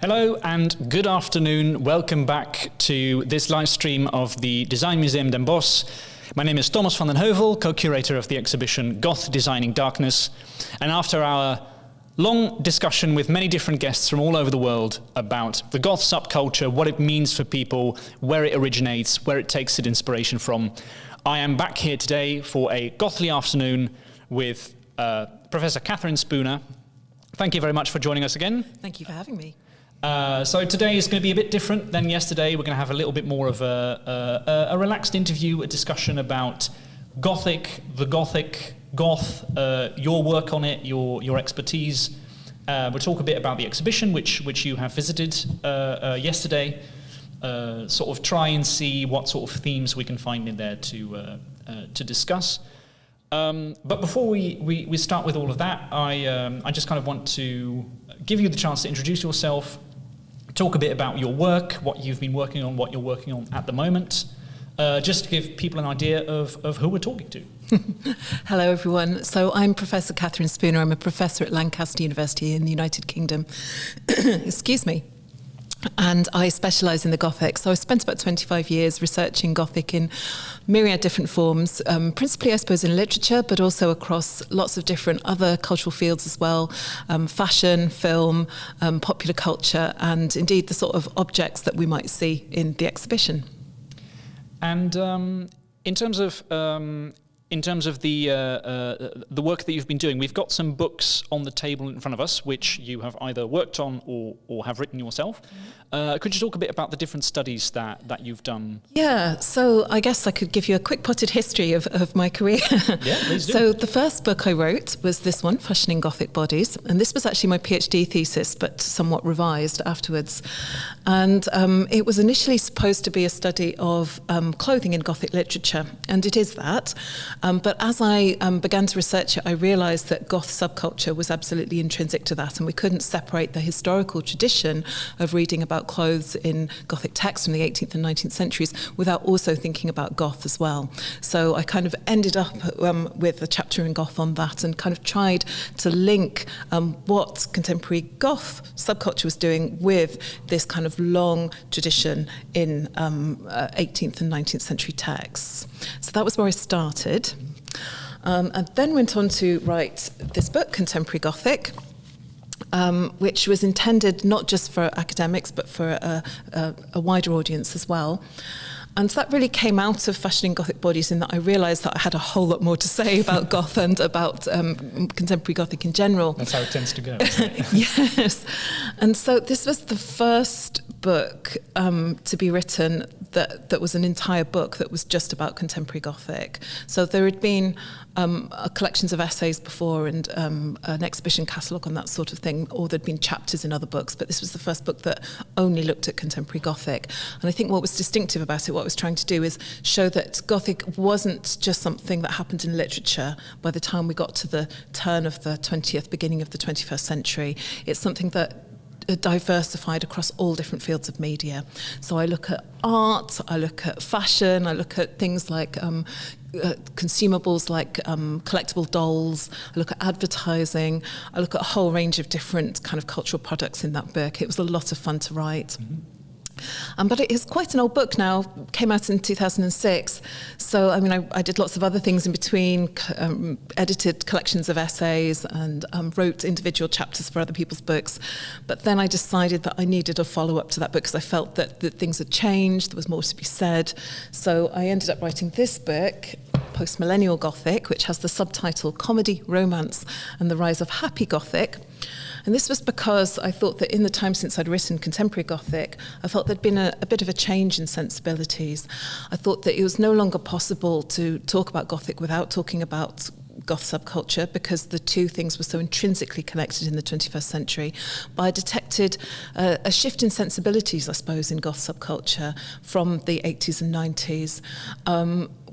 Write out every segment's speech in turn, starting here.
Hello and good afternoon. Welcome back to this live stream of the Design Museum Den Bosch. My name is Tomas van den Heuvel, co-curator of the exhibition Goth, Designing Darkness. And after our long discussion with many different guests from all over the world about the Goth subculture, what it means for people, where it originates, where it takes its inspiration from, I am back here today for a Gothly afternoon with Professor Catherine Spooner. Thank you very much for joining us again. Thank you for having me. So today is going to be a bit different than yesterday. We're going to have a little bit more of a relaxed interview, a discussion about Gothic, the Gothic, Goth, your work on it, your expertise. We'll talk a bit about the exhibition, which you have visited yesterday. Sort of try and see what sort of themes we can find in there to discuss. But before we start with all of that, I just kind of want to give you the chance to introduce yourself, talk a bit about your work, what you've been working on, what you're working on at the moment, just to give people an idea of who we're talking to. Hello, everyone. So I'm Professor Catherine Spooner. I'm a professor at Lancaster University in the United Kingdom. Excuse me. And I specialise in the Gothic. So I spent about 25 years researching Gothic in myriad different forms, principally, I suppose, in literature, but also across lots of different other cultural fields as well, fashion, film, popular culture, and indeed the sort of objects that we might see in the exhibition. And in terms of the work that you've been doing, we've got some books on the table in front of us, which you have either worked on or have written yourself. Could you talk a bit about the different studies that you've done? Yeah, so I guess I could give you a quick potted history of my career. Yeah, please do. So the first book I wrote was this one, Fashioning Gothic Bodies, and this was actually my PhD thesis, but somewhat revised afterwards. And it was initially supposed to be a study of clothing in Gothic literature, and it is that. But as I began to research it, I realised that Goth subculture was absolutely intrinsic to that, and we couldn't separate the historical tradition of reading about clothes in Gothic texts from the 18th and 19th centuries without also thinking about Goth as well. So I kind of ended up with a chapter in Goth on that and kind of tried to link what contemporary Goth subculture was doing with this kind of long tradition in 18th and 19th century texts. So that was where I started. And then went on to write this book, Contemporary Gothic, which was intended not just for academics, but for a wider audience as well. And that really came out of Fashioning Gothic Bodies in that I realised that I had a whole lot more to say about Goth and about contemporary Gothic in general. That's how it tends to go, isn't it? Yes. And so this was the first book to be written that was an entire book that was just about contemporary Gothic. So there had been collections of essays before and an exhibition catalogue and that sort of thing, or there'd been chapters in other books, but this was the first book that only looked at contemporary Gothic. And I think what was distinctive about it, what I was trying to do is show that Gothic wasn't just something that happened in literature by the time we got to the turn of the 20th, beginning of the 21st century. It's something that diversified across all different fields of media. So I look at art, I look at fashion, I look at things like consumables like collectible dolls, I look at advertising, I look at a whole range of different kind of cultural products in that book. It was a lot of fun to write. Mm-hmm. But it is quite an old book now, came out in 2006. So, I mean, I did lots of other things in between, edited collections of essays and wrote individual chapters for other people's books. But then I decided that I needed a follow-up to that book because I felt that things had changed, there was more to be said. So I ended up writing this book, Post-Millennial Gothic, which has the subtitle Comedy, Romance and the Rise of Happy Gothic. And this was because I thought that in the time since I'd written contemporary Gothic, I felt there'd been a bit of a change in sensibilities. I thought that it was no longer possible to talk about Gothic without talking about Goth subculture because the two things were so intrinsically connected in the 21st century. But I detected a shift in sensibilities, I suppose, in Goth subculture from the 80s and 90s,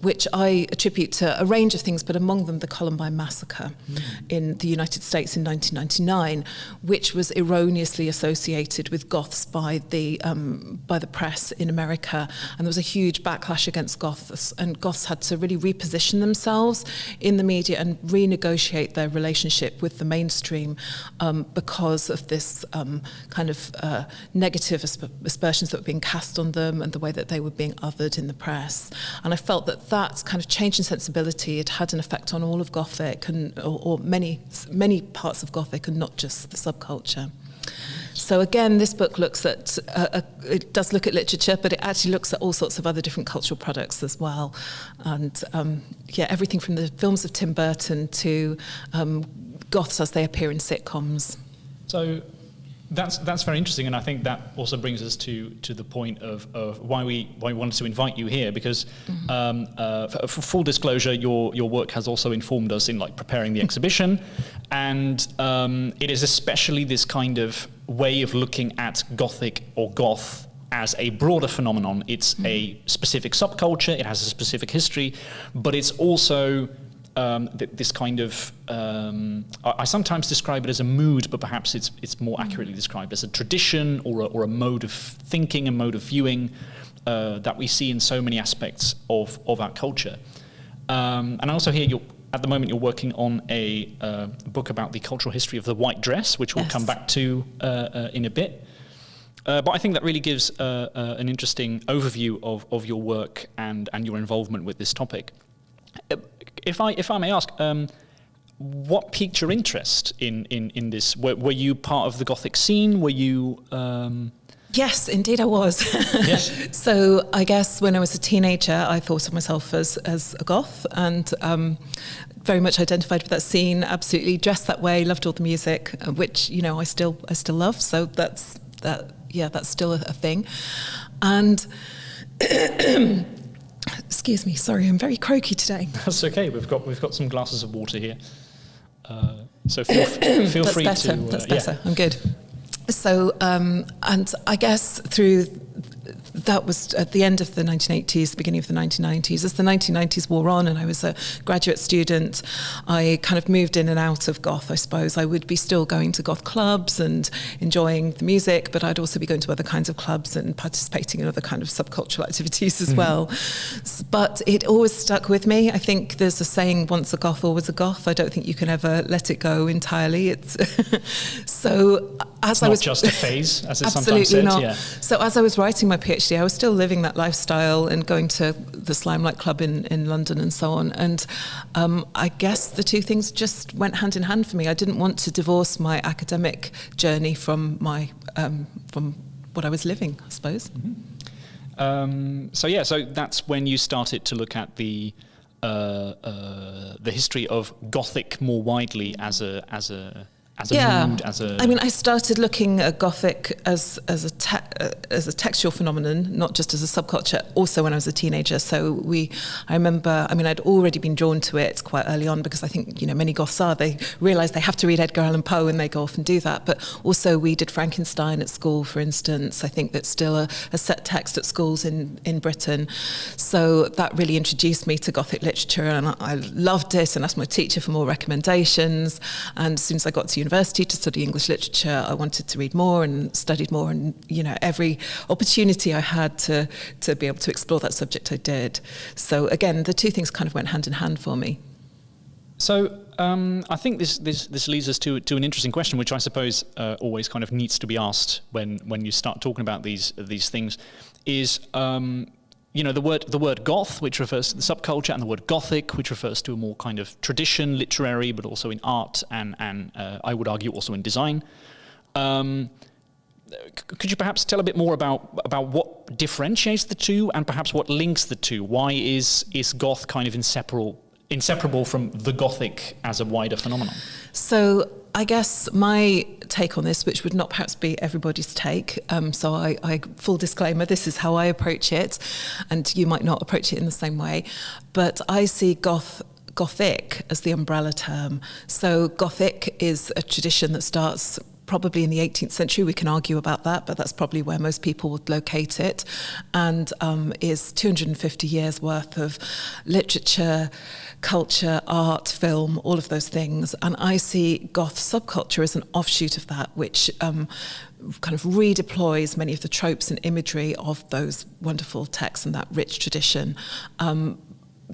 which I attribute to a range of things, but among them the Columbine massacre in the United States in 1999, which was erroneously associated with Goths by the press in America, and there was a huge backlash against Goths, and Goths had to really reposition themselves in the media and renegotiate their relationship with the mainstream because of this kind of negative aspersions that were being cast on them and the way that they were being othered in the press. And I felt that kind of change in sensibility, it had an effect on all of Gothic or many parts of Gothic and not just the subculture. So again, this book looks at, it does look at literature, but it actually looks at all sorts of other different cultural products as well. And everything from the films of Tim Burton to Goths as they appear in sitcoms. So that's very interesting, and I think that also brings us to the point of why we wanted to invite you here, because for full disclosure, your work has also informed us in preparing the exhibition, and it is especially this kind of way of looking at Gothic or Goth as a broader phenomenon. It's a specific subculture, it has a specific history, but it's also this kind of, I sometimes describe it as a mood, but perhaps it's more accurately described as a tradition or a mode of thinking, a mode of viewing that we see in so many aspects of our culture. And I also hear at the moment you're working on a book about the cultural history of the white dress, which we'll come back to in a bit. But I think that really gives an interesting overview of your work and your involvement with this topic. If I may ask, what piqued your interest in this? Were you part of the Gothic scene? Were you? Yes, indeed I was. Yes. So I guess when I was a teenager, I thought of myself as a Goth, and very much identified with that scene. Absolutely dressed that way. Loved all the music, which I still love. So that's still a thing, and. Excuse me, sorry, I'm very croaky today. That's okay. We've got some glasses of water here, so feel free to. That's better. I'm good. So, and I guess that was at the end of the 1980s, beginning of the 1990s. As the 1990s wore on and I was a graduate student, I kind of moved in and out of Goth, I suppose. I would be still going to Goth clubs and enjoying the music, but I'd also be going to other kinds of clubs and participating in other kind of subcultural activities as well. But it always stuck with me. I think there's a saying, once a Goth, always a Goth. I don't think you can ever let it go entirely. It's so as I was not just a phase, as it's absolutely sometimes said. Not. Yeah. So as I was writing my PhD, I was still living that lifestyle and going to the Slimelight Club in London and so on. And I guess the two things just went hand in hand for me. I didn't want to divorce my academic journey from my from what I was living, I suppose. So that's when you started to look at the history of Gothic more widely as a mood, I mean, I started looking at Gothic as a textual phenomenon, not just as a subculture, also when I was a teenager. So I remember, I'd already been drawn to it quite early on because I think, many Goths they realise they have to read Edgar Allan Poe and they go off and do that. But also we did Frankenstein at school, for instance. I think that's still a set text at schools in Britain. So that really introduced me to Gothic literature, and I loved it and asked my teacher for more recommendations. And as soon as I got to university to study English literature, I wanted to read more and studied more, and every opportunity I had to be able to explore that subject I did. So again, the two things kind of went hand in hand for me. So I think this leads us to an interesting question, which I suppose always kind of needs to be asked when you start talking about these things, is the word Goth, which refers to the subculture, and the word Gothic, which refers to a more kind of tradition, literary, but also in art and I would argue also in design. Could you perhaps tell a bit more about what differentiates the two and perhaps what links the two? Why is Goth kind of inseparable from the Gothic as a wider phenomenon? So I guess my take on this, which would not perhaps be everybody's take, so I full disclaimer, this is how I approach it, and you might not approach it in the same way, but I see Gothic as the umbrella term. So Gothic is a tradition that starts probably in the 18th century. We can argue about that, but that's probably where most people would locate it, and is 250 years worth of literature, culture, art, film, all of those things. And I see goth subculture as an offshoot of that, which kind of redeploys many of the tropes and imagery of those wonderful texts and that rich tradition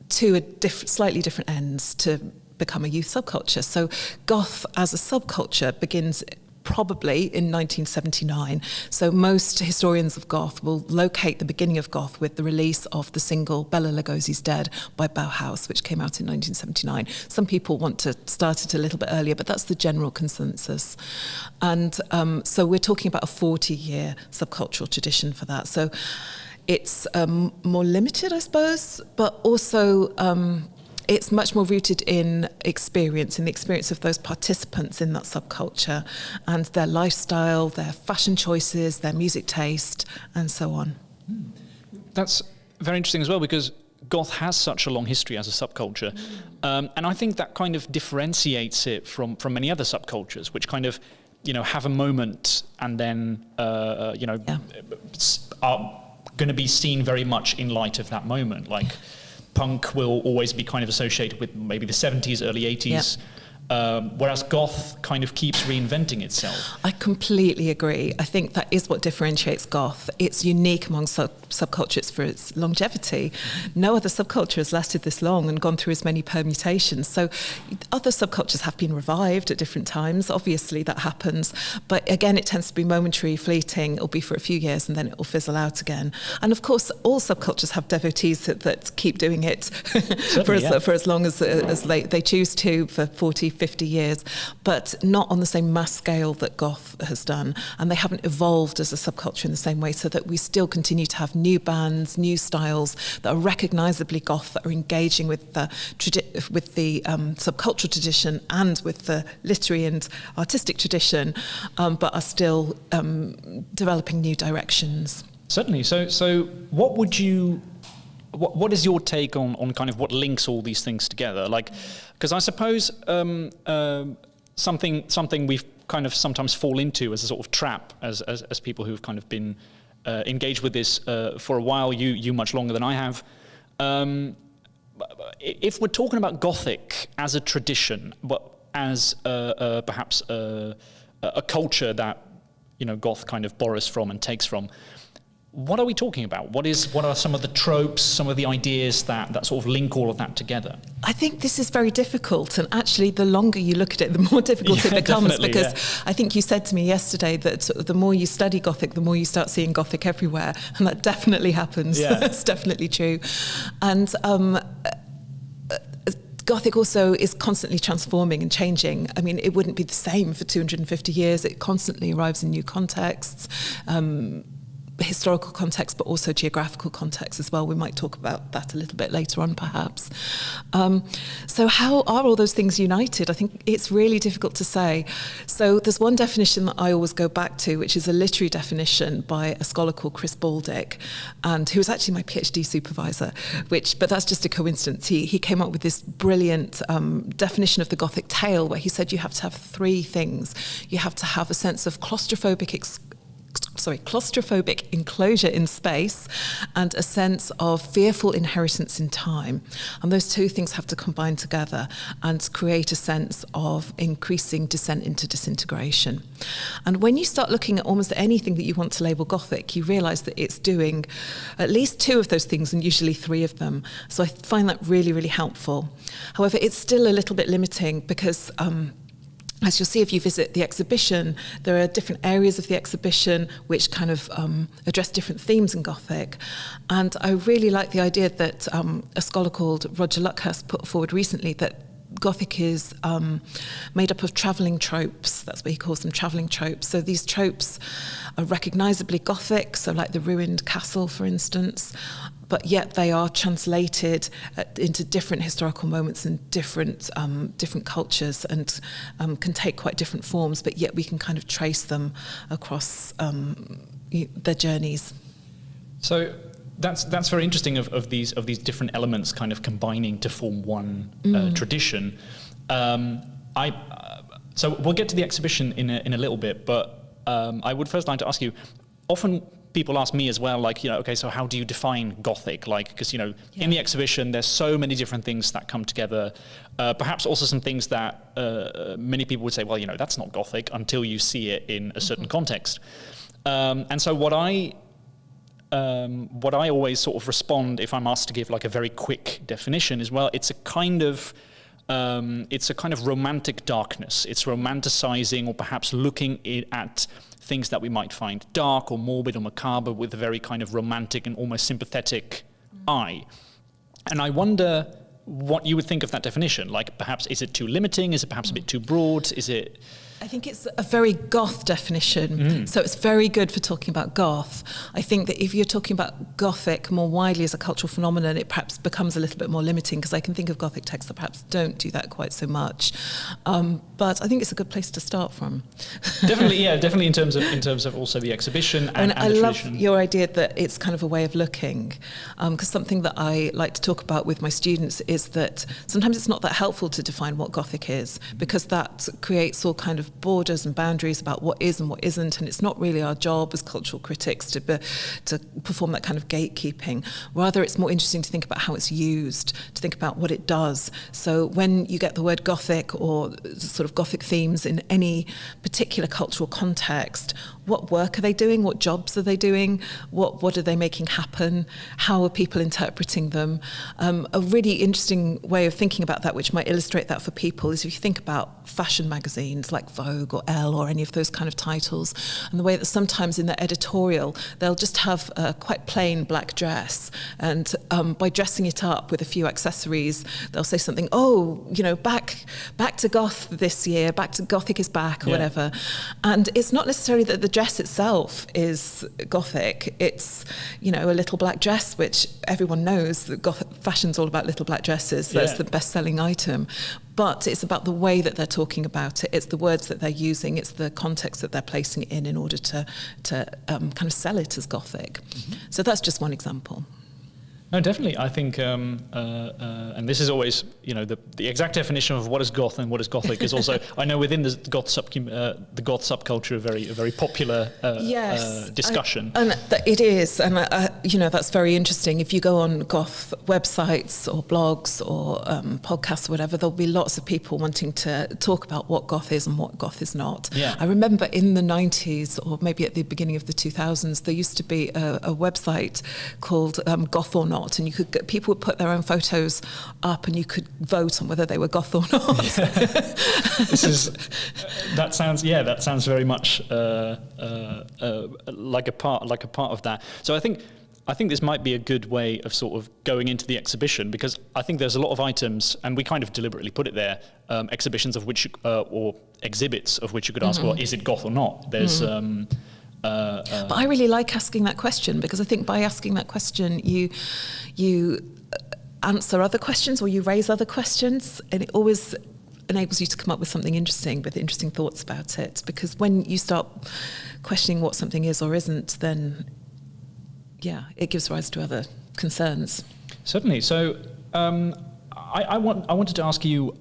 to slightly different ends to become a youth subculture. So goth as a subculture begins probably in 1979. So most historians of goth will locate the beginning of goth with the release of the single Bela Lugosi's Dead by Bauhaus, which came out in 1979. Some people want to start it a little bit earlier, but that's the general consensus. And so we're talking about a 40-year subcultural tradition for that. So it's more limited, I suppose, but also it's much more rooted in experience, in the experience of those participants in that subculture and their lifestyle, their fashion choices, their music taste, and so on. That's very interesting as well, because goth has such a long history as a subculture. And I think that kind of differentiates it from many other subcultures, which kind of, have a moment and then, are going to be seen very much in light of that moment. Like, punk will always be kind of associated with maybe the 70s, early 80s, whereas goth kind of keeps reinventing itself. I completely agree. I think that is what differentiates goth. It's unique among subcultures for its longevity. No other subculture has lasted this long and gone through as many permutations. So other subcultures have been revived at different times. Obviously that happens. But again, it tends to be momentary, fleeting. It'll be for a few years and then it will fizzle out again. And of course, all subcultures have devotees that keep doing it for as long as they choose to, for 40, 50 years, but not on the same mass scale that goth has done. And they haven't evolved as a subculture in the same way, so that we still continue to have new bands, new styles that are recognisably goth, that are engaging with the subcultural tradition and with the literary and artistic tradition, but are still developing new directions. Certainly. So what is your take on kind of what links all these things together? Like, because I suppose something we've kind of sometimes fall into as a sort of trap as people who've kind of been engaged with this for a while, you much longer than I have. If we're talking about Gothic as a tradition, but as perhaps a culture that goth kind of borrows from and takes from, what are we talking about? What are some of the tropes, some of the ideas that sort of link all of that together? I think this is very difficult, and actually the longer you look at it, the more difficult it becomes, because I think you said to me yesterday that the more you study Gothic, the more you start seeing Gothic everywhere, and that definitely happens. It's definitely true. And Gothic also is constantly transforming and changing. I mean, it wouldn't be the same for 250 years. It constantly arrives in new contexts, historical context, but also geographical context as well. We might talk about that a little bit later on, perhaps. So how are all those things united? I think it's really difficult to say. So there's one definition that I always go back to, which is a literary definition by a scholar called Chris Baldick, and who was actually my PhD supervisor, but that's just a coincidence. He came up with this brilliant definition of the Gothic tale, where he said you have to have three things. You have to have a sense of claustrophobic enclosure in space, and a sense of fearful inheritance in time. And those two things have to combine together and create a sense of increasing descent into disintegration. And when you start looking at almost anything that you want to label Gothic, you realise that it's doing at least two of those things, and usually three of them. So I find that really, really helpful. However, it's still a little bit limiting, because as you'll see if you visit the exhibition, there are different areas of the exhibition which kind of address different themes in Gothic. And I really like the idea that a scholar called Roger Luckhurst put forward recently, that Gothic is made up of travelling tropes. That's what he calls them, travelling tropes. So these tropes are recognisably Gothic, so like the ruined castle, for instance, but yet they are translated into different historical moments and different cultures, and can take quite different forms, but yet we can kind of trace them across their journeys. So that's very interesting of these different elements kind of combining to form one tradition. So we'll get to the exhibition in a little bit, but I would first like to ask you, often people ask me as well, like, okay, so how do you define Gothic? Like, because, in the exhibition, there's so many different things that come together. Perhaps also some things that many people would say, well, that's not Gothic until you see it in a certain context. And so what I always sort of respond if I'm asked to give like a very quick definition is, well, it's a kind of romantic darkness. It's romanticizing or perhaps looking at things that we might find dark or morbid or macabre with a very kind of romantic and almost sympathetic eye. And I wonder what you would think of that definition. Like, perhaps, is it too limiting? Is it perhaps a bit too broad? Is it... I think it's a very goth definition, so it's very good for talking about goth. I think that if you're talking about Gothic more widely as a cultural phenomenon, it perhaps becomes a little bit more limiting, because I can think of Gothic texts that perhaps don't do that quite so much. But I think it's a good place to start from. Definitely in terms of also the exhibition and I the love tradition. your idea that it's kind of a way of looking, because something that I like to talk about with my students is that sometimes it's not that helpful to define what Gothic is, because that creates all kind of borders and boundaries about what is and what isn't, and it's not really our job as cultural critics to perform that kind of gatekeeping. Rather, it's more interesting to think about how it's used, to think about what it does. So when you get the word Gothic or sort of Gothic themes in any particular cultural context, what work are they doing? What jobs are they doing? What are they making happen? How are people interpreting them? A really interesting way of thinking about that, which might illustrate that for people, is if you think about fashion magazines like Vogue or Elle or any of those kind of titles, and the way that sometimes in their editorial they'll just have a quite plain black dress, and by dressing it up with a few accessories, they'll say something, back to goth this year, back to Gothic is back, or whatever. And it's not necessarily that the dress itself is Gothic. It's, a little black dress, which everyone knows that fashion's all about little black dresses. That's the best-selling item. But it's about the way that they're talking about it. It's the words that they're using. It's the context that they're placing it in order to kind of sell it as Gothic. Mm-hmm. So that's just one example. No, definitely. I think, and this is always, the exact definition of what is goth and what is Gothic is also, I know within the goth subculture, a very popular discussion. It is, and that's very interesting. If you go on goth websites or blogs or podcasts or whatever, there'll be lots of people wanting to talk about what goth is and what goth is not. Yeah. I remember in the 90s, or maybe at the beginning of the 2000s, there used to be a website called Goth or Not. And people would put their own photos up, and you could vote on whether they were goth or not. That sounds very much like a part of that. So I think this might be a good way of sort of going into the exhibition, because I think there's a lot of items, and we kind of deliberately put it there, exhibitions of which or exhibits of which you could ask, well, is it goth or not? There's. But I really like asking that question, because I think by asking that question, you answer other questions, or you raise other questions, and it always enables you to come up with something interesting, with interesting thoughts about it. Because when you start questioning what something is or isn't, then it gives rise to other concerns. Certainly. So I wanted to ask you.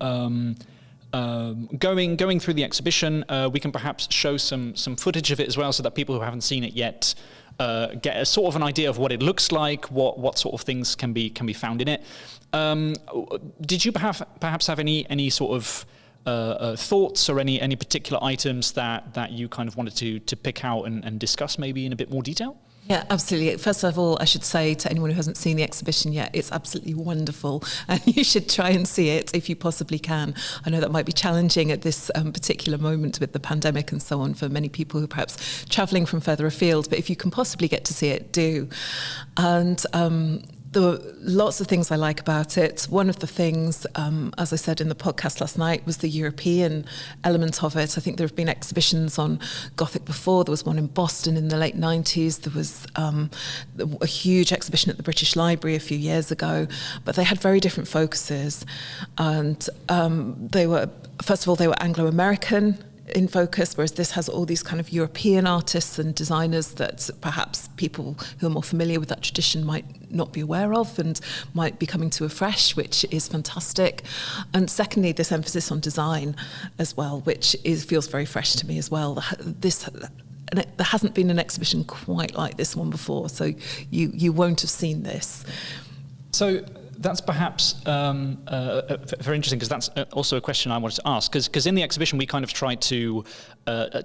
Going through the exhibition, we can perhaps show some footage of it as well, so that people who haven't seen it yet get a sort of an idea of what it looks like, what sort of things can be found in it. Did you perhaps have any sort of thoughts or any particular items that you kind of wanted to pick out and discuss maybe in a bit more detail? Yeah, absolutely. First of all, I should say to anyone who hasn't seen the exhibition yet, it's absolutely wonderful, and you should try and see it if you possibly can. I know that might be challenging at this particular moment with the pandemic and so on for many people who are perhaps travelling from further afield, but if you can possibly get to see it, do. And there were lots of things I like about it. One of the things, as I said in the podcast last night, was the European element of it. I think there have been exhibitions on Gothic before. There was one in Boston in the late 90s. There was a huge exhibition at the British Library a few years ago. But they had very different focuses. And they were Anglo-American in focus, whereas this has all these kind of European artists and designers that perhaps people who are more familiar with that tradition might not be aware of and might be coming to afresh, which is fantastic. And secondly, this emphasis on design as well, which feels very fresh to me as well. There hasn't been an exhibition quite like this one before, so you won't have seen this. So that's perhaps very interesting, because that's also a question I wanted to ask, because in the exhibition we kind of tried to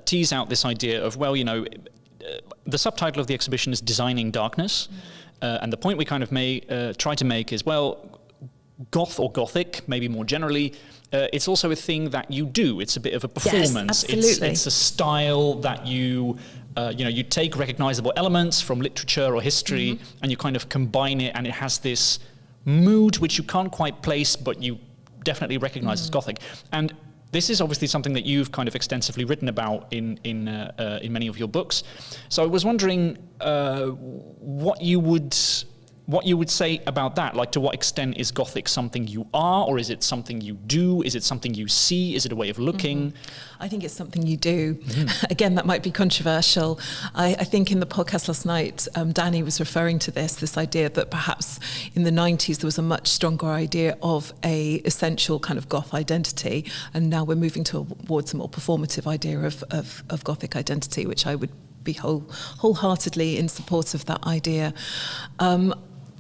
tease out this idea of, well, the subtitle of the exhibition is Designing Darkness, and the point we kind of try to make is, well, goth or Gothic, maybe more generally, it's also a thing that you do. It's a bit of a performance. Yes, absolutely. It's a style that you take recognizable elements from literature or history, and you kind of combine it, and it has this mood which you can't quite place, but you definitely recognize as Gothic. And this is obviously something that you've kind of extensively written about in many of your books. So I was wondering what you would say about that. Like, to what extent is Gothic something you are, or is it something you do? Is it something you see? Is it a way of looking? I think it's something you do. Again, that might be controversial. I think in the podcast last night, Danny was referring to this idea that perhaps in the 90s there was a much stronger idea of a essential kind of goth identity, and now we're moving towards a more performative idea of Gothic identity, which I would be wholeheartedly in support of that idea.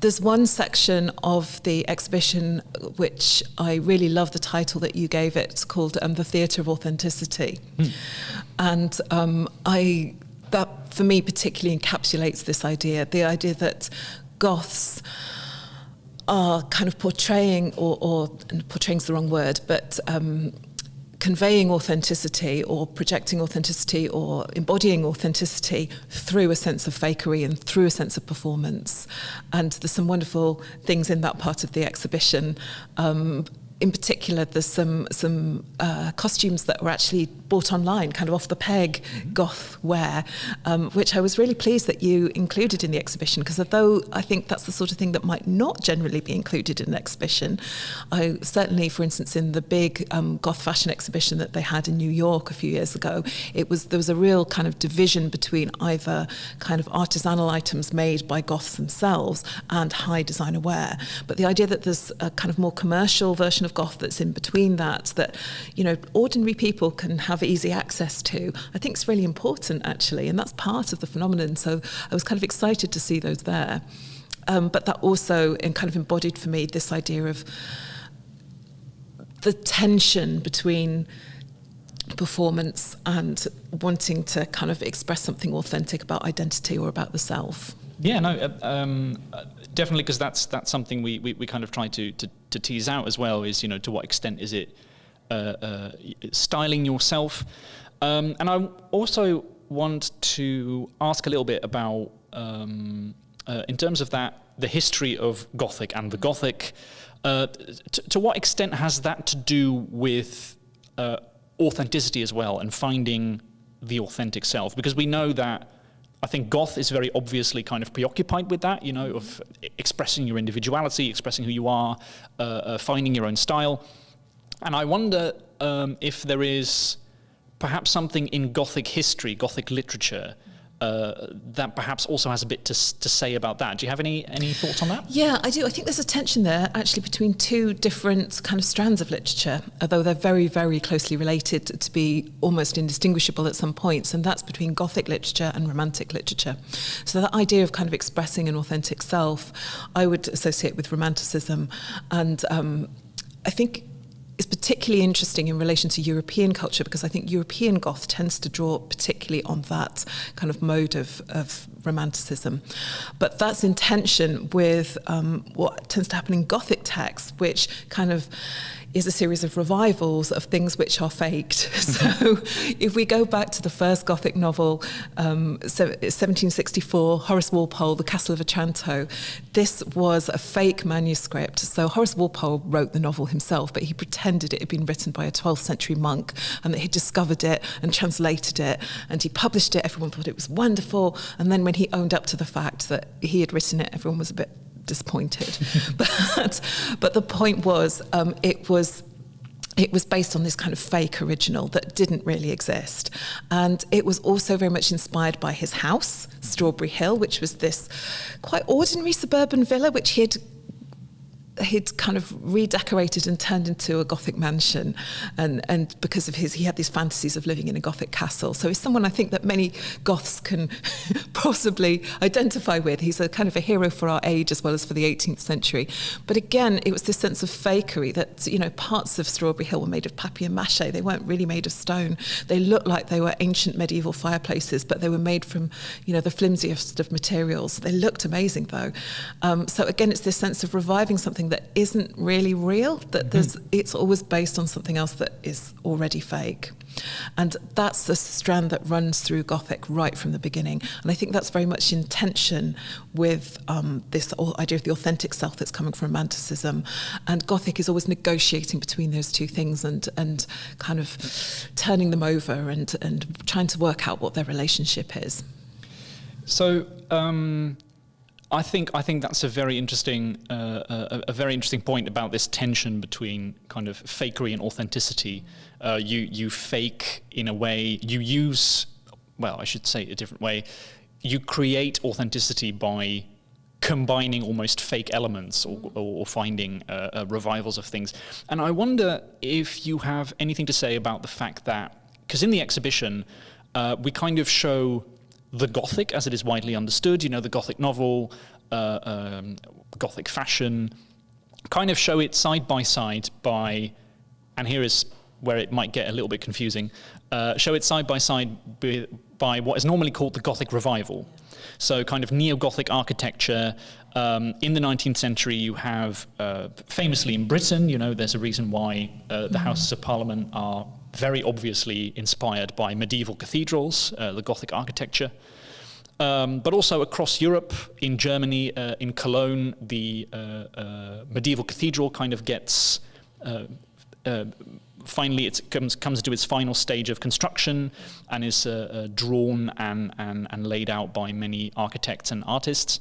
There's one section of the exhibition which I really love the title that you gave it. It's called The Theatre of Authenticity. And that for me particularly encapsulates this idea, the idea that Goths are kind of portraying, and portraying's the wrong word, but conveying authenticity or projecting authenticity or embodying authenticity through a sense of fakery and through a sense of performance. And there's some wonderful things in that part of the exhibition. In particular, there's some costumes that were actually bought online, kind of off the peg goth wear, which I was really pleased that you included in the exhibition, because although I think that's the sort of thing that might not generally be included in an exhibition, I certainly, for instance, in the big goth fashion exhibition that they had in New York a few years ago, there was a real kind of division between either kind of artisanal items made by goths themselves and high designer wear. But the idea that there's a kind of more commercial version of goth that's in between that ordinary people can have easy access to, I think is really important, actually, and that's part of the phenomenon. So I was kind of excited to see those there. But that also kind of embodied for me this idea of the tension between performance and wanting to kind of express something authentic about identity or about the self. Yeah, no, definitely, because that's something we kind of try to tease out as well, is, to what extent is it styling yourself. And I also want to ask a little bit about, in terms of that, the history of Gothic and the Gothic, to what extent has that to do with authenticity as well, and finding the authentic self? Because we know that I think Goth is very obviously kind of preoccupied with that, of expressing your individuality, expressing who you are, finding your own style. And I wonder if there is perhaps something in Gothic history, Gothic literature, that perhaps also has a bit to say about that. Do you have any thoughts on that? Yeah, I do. I think there's a tension there, actually, between two different kind of strands of literature, although they're very, very closely related to be almost indistinguishable at some points, and that's between Gothic literature and Romantic literature. So that idea of kind of expressing an authentic self, I would associate with Romanticism, and I think is particularly interesting in relation to European culture, because I think European Goth tends to draw particularly on that kind of mode of Romanticism. But that's in tension with what tends to happen in Gothic texts, which kind of is a series of revivals of things which are faked. So if we go back to the first Gothic novel, 1764, Horace Walpole, The Castle of Otranto, this was a fake manuscript. So Horace Walpole wrote the novel himself, but he pretended it had been written by a 12th century monk and that he discovered it and translated it, and he published it. Everyone thought it was wonderful. And then when he owned up to the fact that he had written it, everyone was a bit disappointed. But the point was, it was it was based on this kind of fake original that didn't really exist. And it was also very much inspired by his house, Strawberry Hill, which was this quite ordinary suburban villa, which he'd kind of redecorated and turned into a Gothic mansion, and because of he had these fantasies of living in a Gothic castle. So he's someone I think that many Goths can possibly identify with. He's a kind of a hero for our age as well as for the 18th century. But again, it was this sense of fakery that, you know, parts of Strawberry Hill were made of papier-mâché. They weren't really made of stone. They looked like they were ancient medieval fireplaces, but they were made from, you know, the flimsiest of materials. They looked amazing though. So again, it's this sense of reviving something that isn't really real, that it's always based on something else that is already fake. And that's the strand that runs through Gothic right from the beginning. And I think that's very much in tension with this idea of the authentic self that's coming from Romanticism. And Gothic is always negotiating between those two things and kind of turning them over and trying to work out what their relationship is. So I think that's a very interesting point about this tension between kind of fakery and authenticity. You fake in a way. You use, well, I should say it a different way. You create authenticity by combining almost fake elements or finding revivals of things. And I wonder if you have anything to say about the fact that, because in the exhibition we kind of show the Gothic as it is widely understood, you know, the Gothic novel, Gothic fashion, kind of show it side by side by, and here is where it might get a little bit confusing, show it side by side by what is normally called the Gothic revival. So kind of neo-Gothic architecture. In the 19th century, you have, famously in Britain, you know, there's a reason why the Houses of Parliament are very obviously inspired by medieval cathedrals, the Gothic architecture. But also across Europe, in Germany, in Cologne, the medieval cathedral kind of gets, finally it comes to its final stage of construction and is drawn and laid out by many architects and artists.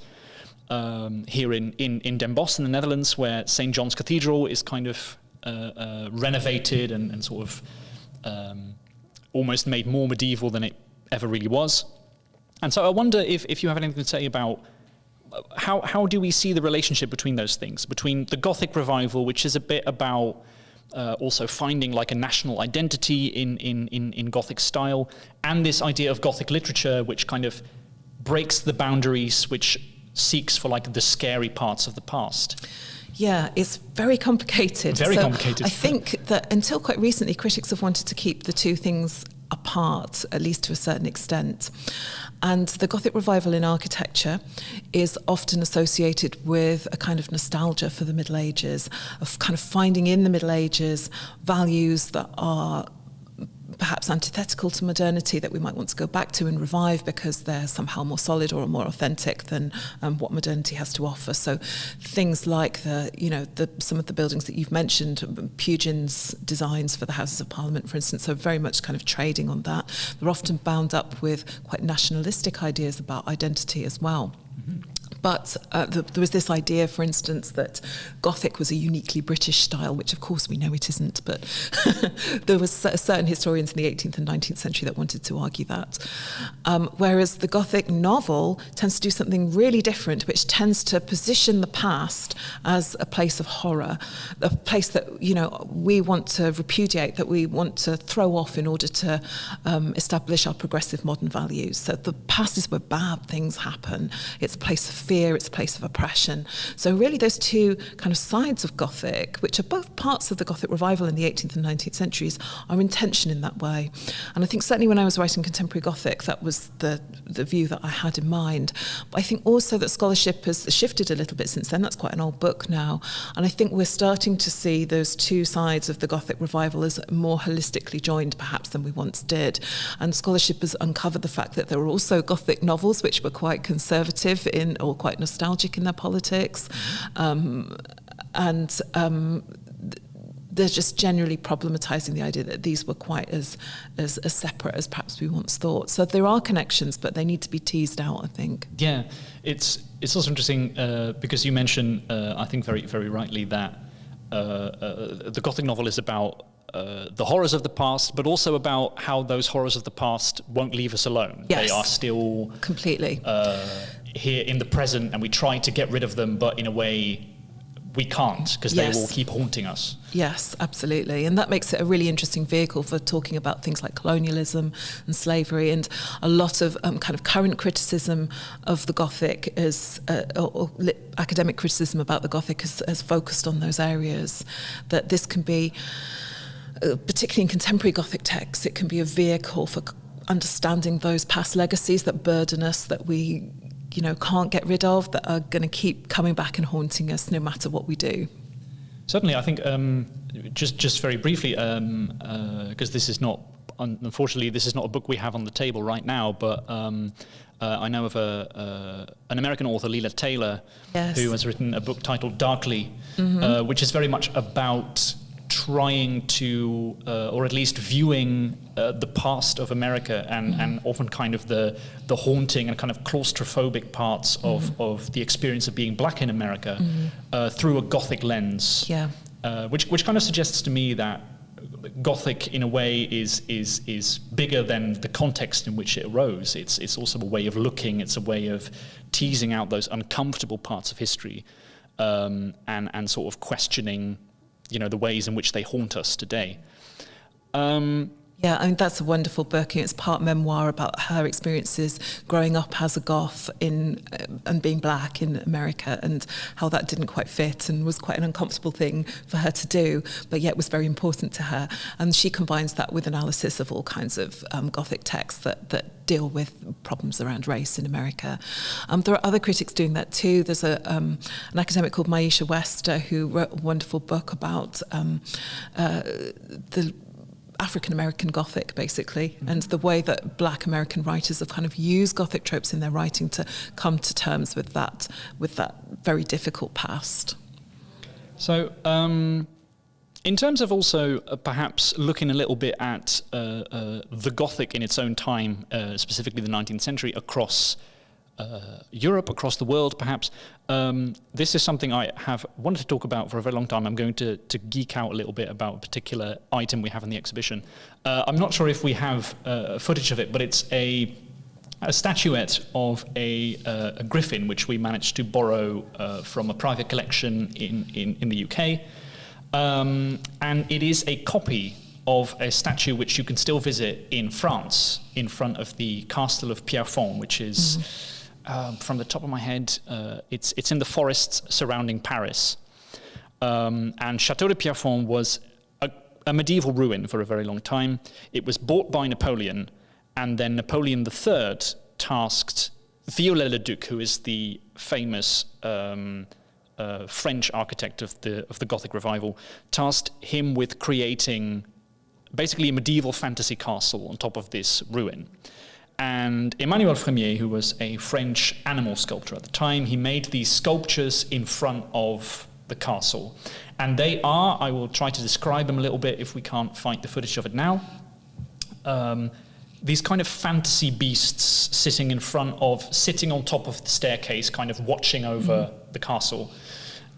Here in Den Bosch in the Netherlands, where St. John's Cathedral is kind of renovated and sort of almost made more medieval than it ever really was. And so I wonder if you have anything to say about how do we see the relationship between those things, between the Gothic revival, which is a bit about also finding like a national identity in Gothic style, and this idea of Gothic literature, which kind of breaks the boundaries, which seeks for like the scary parts of the past. Yeah, it's very complicated. Very complicated. I think that until quite recently, critics have wanted to keep the two things apart, at least to a certain extent. And the Gothic revival in architecture is often associated with a kind of nostalgia for the Middle Ages, of kind of finding in the Middle Ages values that are perhaps antithetical to modernity that we might want to go back to and revive because they're somehow more solid or more authentic than what modernity has to offer. So things like some of the buildings that you've mentioned, Pugin's designs for the Houses of Parliament, for instance, are very much kind of trading on that. They're often bound up with quite nationalistic ideas about identity as well. Mm-hmm. But there was this idea, for instance, that Gothic was a uniquely British style, which of course we know it isn't, but there was certain historians in the 18th and 19th century that wanted to argue that. Whereas the Gothic novel tends to do something really different, which tends to position the past as a place of horror, a place that, you know, we want to repudiate, that we want to throw off in order to establish our progressive modern values. So the past is where bad things happen. It's a place of fear, it's a place of oppression. So really those two kind of sides of Gothic, which are both parts of the Gothic revival in the 18th and 19th centuries, are in tension in that way. And I think certainly when I was writing contemporary Gothic, that was the view that I had in mind. But I think also that scholarship has shifted a little bit since then. That's quite an old book now. And I think we're starting to see those two sides of the Gothic revival as more holistically joined perhaps than we once did. And scholarship has uncovered the fact that there were also Gothic novels which were quite conservative or quite nostalgic in their politics, they're just generally problematising the idea that these were quite as separate as perhaps we once thought. So there are connections, but they need to be teased out, I think. Yeah, it's also interesting because you mentioned, I think very, very rightly, that the Gothic novel is about the horrors of the past, but also about how those horrors of the past won't leave us alone. Yes. They are still Completely. Here in the present, and we try to get rid of them, but in a way we can't, because they will keep haunting us. Yes, absolutely. And that makes it a really interesting vehicle for talking about things like colonialism and slavery, and a lot of kind of current criticism of the Gothic academic criticism about the Gothic has focused on those areas. That this can be, particularly in contemporary Gothic texts, it can be a vehicle for understanding those past legacies that burden us, that we can't get rid of, that are going to keep coming back and haunting us no matter what we do. Certainly, I think just very briefly, because this is not, unfortunately, this is not a book we have on the table right now, but I know of an American author, Leila Taylor, who has written a book titled Darkly, which is very much about trying to, or at least viewing the past of America and often kind of the haunting and kind of claustrophobic parts of the experience of being black in America through a Gothic lens, which kind of suggests to me that Gothic in a way is bigger than the context in which it arose. It's also a way of looking, it's a way of teasing out those uncomfortable parts of history and sort of questioning the ways in which they haunt us today. Yeah, I mean, that's a wonderful book. It's part memoir about her experiences growing up as a goth and being black in America, and how that didn't quite fit and was quite an uncomfortable thing for her to do, but yet was very important to her. And she combines that with analysis of all kinds of Gothic texts that deal with problems around race in America. There are other critics doing that too. There's an academic called Maisha Wester who wrote a wonderful book about the African-American Gothic, basically, and the way that black American writers have kind of used Gothic tropes in their writing to come to terms with that very difficult past. So, in terms of also perhaps looking a little bit at the Gothic in its own time, specifically the 19th century, across Europe, across the world, perhaps. This is something I have wanted to talk about for a very long time. I'm going to geek out a little bit about a particular item we have in the exhibition. I'm not sure if we have footage of it, but it's a statuette of a Griffin, which we managed to borrow from a private collection in the UK. And it is a copy of a statue which you can still visit in France, in front of the Castle of Pierrefonds, which is... from the top of my head, it's in the forests surrounding Paris. And Château de Pierrefonds was a medieval ruin for a very long time. It was bought by Napoleon, and then Napoleon III tasked Viollet-le-Duc, who is the famous French architect of the Gothic revival, tasked him with creating basically a medieval fantasy castle on top of this ruin. And Emmanuel Fremier, who was a French animal sculptor at the time, he made these sculptures in front of the castle. And they are, I will try to describe them a little bit if we can't find the footage of it now, these kind of fantasy beasts sitting on top of the staircase, kind of watching over the castle.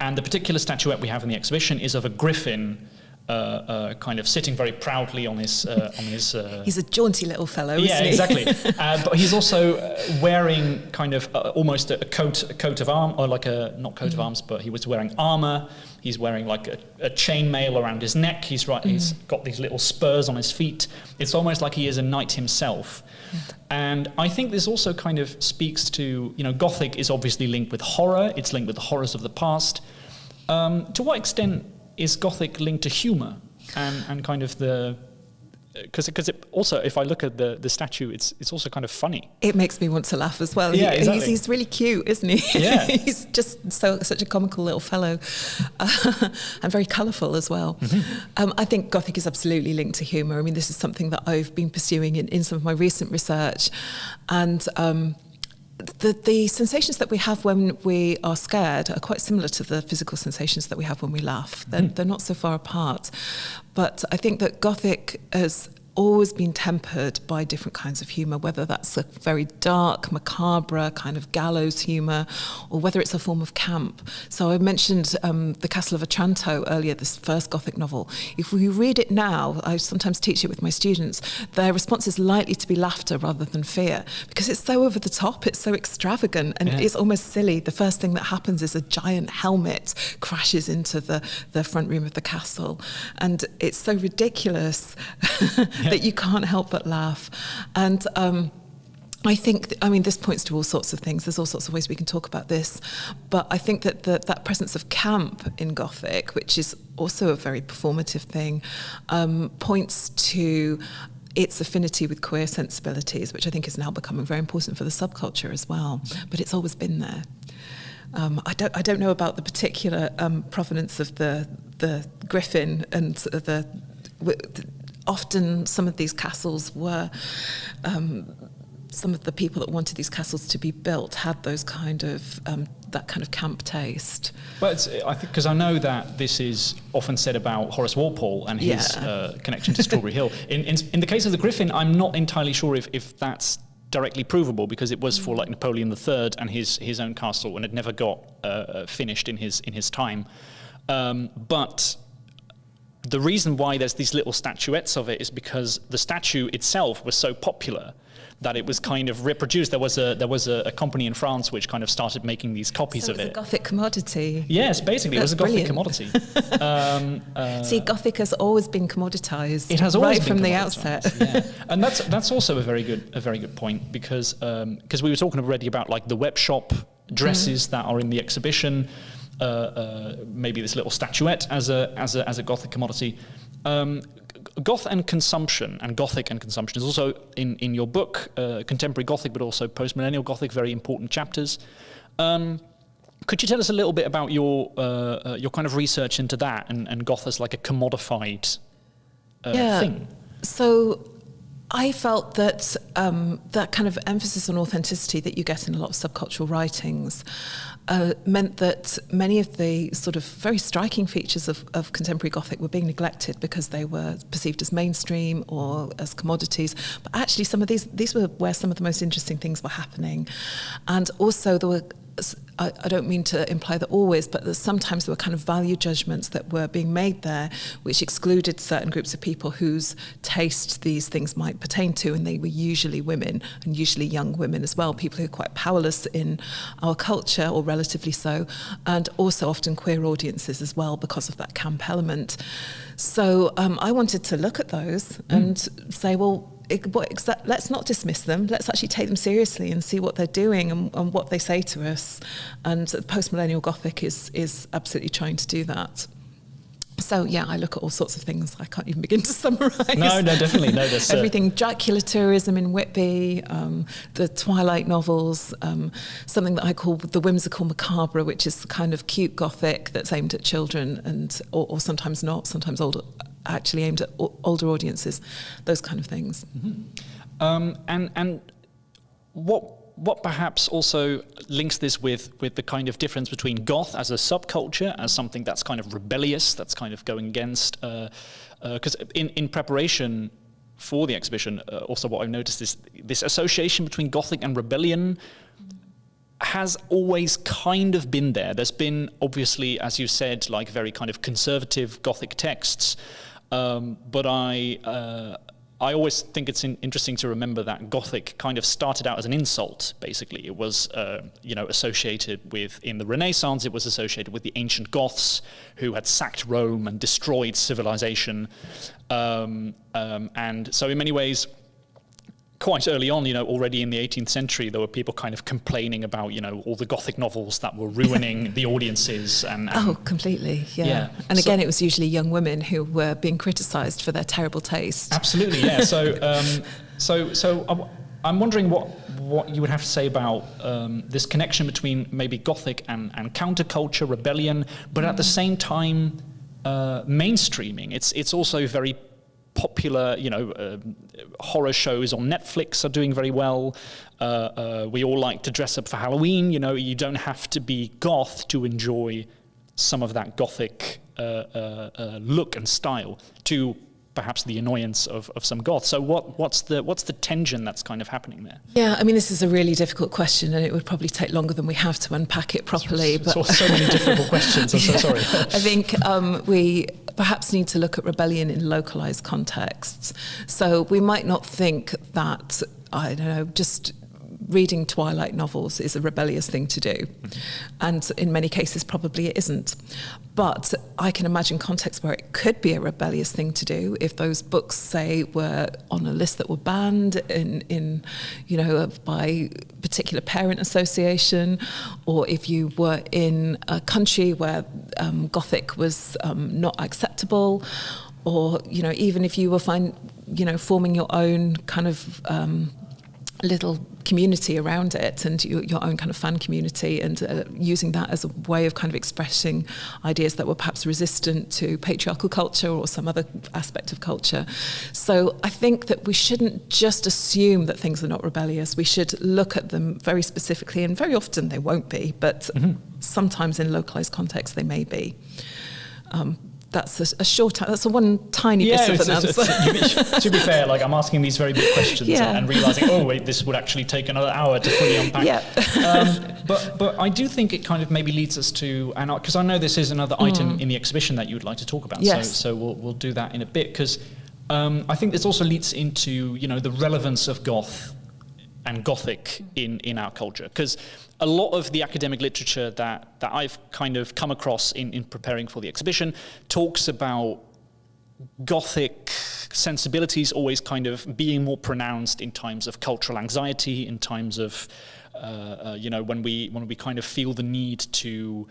And the particular statuette we have in the exhibition is of a griffin kind of sitting very proudly on his. He's a jaunty little fellow, isn't he? Yeah, exactly. But he's also wearing kind of almost a coat of arm, or like not coat of arms, but he was wearing armor. He's wearing like a chainmail around his neck. He's got these little spurs on his feet. It's almost like he is a knight himself. And I think this also kind of speaks to, Gothic is obviously linked with horror. It's linked with the horrors of the past. To what extent is Gothic linked to humour and kind of because it also, if I look at the statue, it's also kind of funny. It makes me want to laugh as well. Yeah, exactly. He's really cute, isn't he? Yeah. He's just such a comical little fellow, and very colourful as well. I think Gothic is absolutely linked to humour. I mean, this is something that I've been pursuing in some of my recent research, and the sensations that we have when we are scared are quite similar to the physical sensations that we have when we laugh. They're not so far apart. But I think that Gothic has always been tempered by different kinds of humour, whether that's a very dark, macabre kind of gallows humour, or whether it's a form of camp. So I mentioned The Castle of Otranto earlier, this first Gothic novel. If we read it now, I sometimes teach it with my students, their response is likely to be laughter rather than fear, because it's so over the top, it's so extravagant, and it's almost silly. The first thing that happens is a giant helmet crashes into the front room of the castle, and it's so ridiculous that you can't help but laugh. And I think, this points to all sorts of things. There's all sorts of ways we can talk about this. But I think that that presence of camp in Gothic, which is also a very performative thing, points to its affinity with queer sensibilities, which I think is now becoming very important for the subculture as well. But it's always been there. I don't know about the particular provenance of the Griffin and often some of these castles were, some of the people that wanted these castles to be built had those kind of, that kind of camp taste. Well, I think, because I know that this is often said about Horace Walpole and his connection to Strawberry Hill. In the case of the Griffin, I'm not entirely sure if that's directly provable, because it was for like Napoleon III and his own castle, and it never got finished in his time. But the reason why there's these little statuettes of it is because the statue itself was so popular that it was kind of reproduced. There was a company in France which kind of started making these copies of it. So it was a Gothic commodity. Yes, basically, That's it was a Gothic brilliant. commodity. See, Gothic has always been commoditized. It has always right been from the commoditised, outset. Yeah. And that's also a very good point, because we were talking already about like the web shop dresses that are in the exhibition. Maybe this little statuette as a Gothic commodity. Goth and consumption, and Gothic and consumption, is also in your book, Contemporary Gothic, but also Post-Millennial Gothic, very important chapters. Could you tell us a little bit about your kind of research into that, and Goth as like a commodified thing? So I felt that that kind of emphasis on authenticity that you get in a lot of subcultural writings meant that many of the sort of very striking features of contemporary Gothic were being neglected because they were perceived as mainstream or as commodities. But actually some of these were where some of the most interesting things were happening. And also there were, I don't mean to imply that always, but that sometimes there were kind of value judgments that were being made there which excluded certain groups of people whose taste these things might pertain to, and they were usually women, and usually young women as well, people who are quite powerless in our culture, or relatively so, and also often queer audiences as well because of that camp element. So I wanted to look at those and say, well, let's not dismiss them. Let's actually take them seriously and see what they're doing and what they say to us. And post-millennial Gothic is absolutely trying to do that. So yeah, I look at all sorts of things. I can't even begin to summarise. No, definitely. No, that's everything. Dracula tourism in Whitby, the Twilight novels, something that I call the whimsical macabre, which is kind of cute Gothic that's aimed at children, and or sometimes not, sometimes older, actually aimed at older audiences, those kind of things. And what perhaps also links this with the kind of difference between goth as a subculture, as something that's kind of rebellious, that's kind of going against, because in preparation for the exhibition, also what I've noticed is this association between Gothic and rebellion has always kind of been there. There's been, obviously, as you said, like very kind of conservative Gothic texts, but I always think it's interesting to remember that Gothic kind of started out as an insult, basically. It was, associated with, in the Renaissance, it was associated with the ancient Goths who had sacked Rome and destroyed civilization. And so in many ways, quite early on, already in the 18th century, there were people kind of complaining about, all the Gothic novels that were ruining the audiences. And oh, completely, yeah. And again, it was usually young women who were being criticised for their terrible taste. Absolutely, yeah. So I'm wondering what you would have to say about this connection between maybe Gothic and counterculture, rebellion, but at the same time, mainstreaming. It's also very popular, horror shows on Netflix are doing very well. We all like to dress up for Halloween. You don't have to be goth to enjoy some of that Gothic look and style. To perhaps the annoyance of some goths. So what's the tension that's kind of happening there? Yeah, I mean, this is a really difficult question, and it would probably take longer than we have to unpack it properly. It's so many difficult questions. I'm so sorry. I think we perhaps need to look at rebellion in localized contexts. So we might not think that, I don't know, just reading Twilight novels is a rebellious thing to do. Mm-hmm. And in many cases, probably it isn't. But I can imagine contexts where it could be a rebellious thing to do if those books, say, were on a list that were banned in by particular parent association, or if you were in a country where Gothic was not acceptable, or, even if you were forming your own kind of little community around it, and your own kind of fan community, and using that as a way of kind of expressing ideas that were perhaps resistant to patriarchal culture or some other aspect of culture. So I think that we shouldn't just assume that things are not rebellious. We should look at them very specifically, and very often they won't be, but sometimes in localized contexts they may be. That's that's a one tiny bit of an answer. To be fair, I'm asking these very big questions and realizing, this would actually take another hour to fully unpack. Yeah. But I do think it kind of maybe leads us to, and because I know this is another item in the exhibition that you would like to talk about. Yes. So we'll do that in a bit, because I think this also leads into the relevance of goth and Gothic in our culture, because a lot of the academic literature that I've kind of come across in preparing for the exhibition talks about Gothic sensibilities always kind of being more pronounced in times of cultural anxiety, in times of when we kind of feel the need to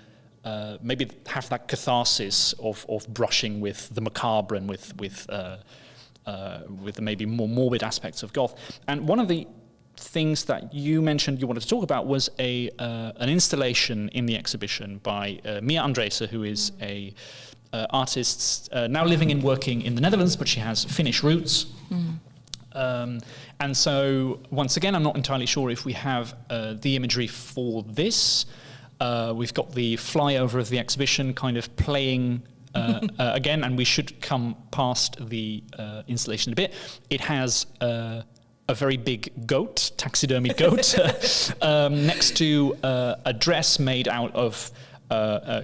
maybe have that catharsis of brushing with the macabre and with the maybe more morbid aspects of goth. And one of the things that you mentioned you wanted to talk about was an installation in the exhibition by Mia Andresa, who is a artist now living and working in the Netherlands, but she has Finnish roots. And so once again, I'm not entirely sure if we have the imagery for this. We've got the flyover of the exhibition kind of playing again, and we should come past the installation a bit. It has a very big goat, taxidermied goat, next to a dress made out of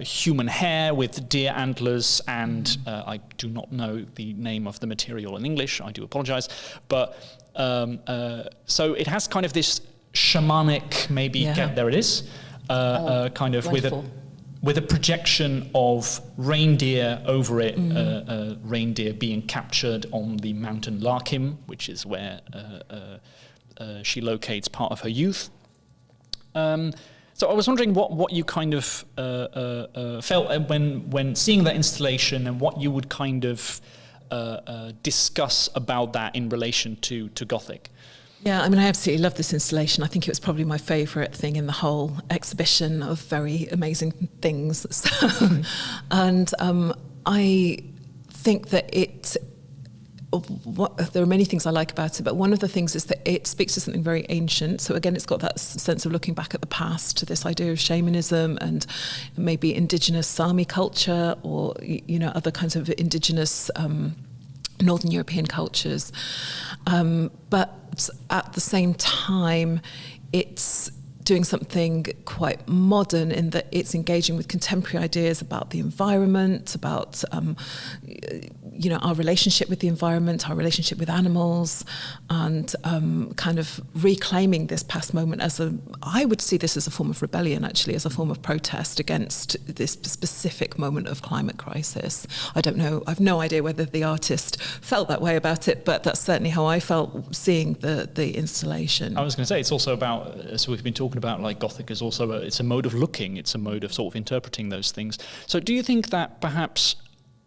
human hair with deer antlers, and I do not know the name of the material in English, I do apologize, but so it has kind of this shamanic, maybe, there it is, kind of wonderful. with a projection of reindeer over it, reindeer being captured on the mountain Larkim, which is where she locates part of her youth. So I was wondering what you kind of felt when seeing that installation, and what you would kind of discuss about that in relation to Gothic. Yeah, I mean, I absolutely love this installation. I think it was probably my favourite thing in the whole exhibition of very amazing things. So, and I think that there are many things I like about it, but one of the things is that it speaks to something very ancient. So again, it's got that sense of looking back at the past, to this idea of shamanism and maybe indigenous Sami culture, or other kinds of indigenous Northern European cultures. But at the same time, it's doing something quite modern in that it's engaging with contemporary ideas about the environment, about our relationship with the environment, our relationship with animals, and kind of reclaiming this past moment I would see this as a form of rebellion, actually, as a form of protest against this specific moment of climate crisis. I don't know, I've no idea whether the artist felt that way about it, but that's certainly how I felt seeing the installation. I was going to say, it's also about, as we've been talking about, like Gothic is also it's a mode of looking, it's a mode of sort of interpreting those things. So do you think that perhaps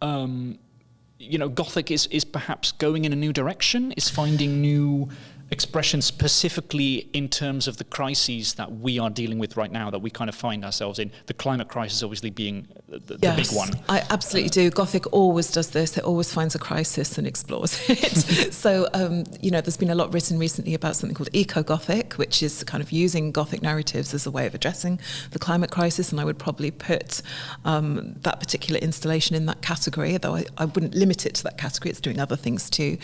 Gothic is perhaps going in a new direction, is finding new expressions, specifically in terms of the crises that we are dealing with right now, that we kind of find ourselves in? The climate crisis obviously being the big one. I absolutely do. Gothic always does this. It always finds a crisis and explores it. So, there's been a lot written recently about something called eco-Gothic, which is kind of using Gothic narratives as a way of addressing the climate crisis. And I would probably put that particular installation in that category, though I wouldn't limit it to that category. It's doing other things too.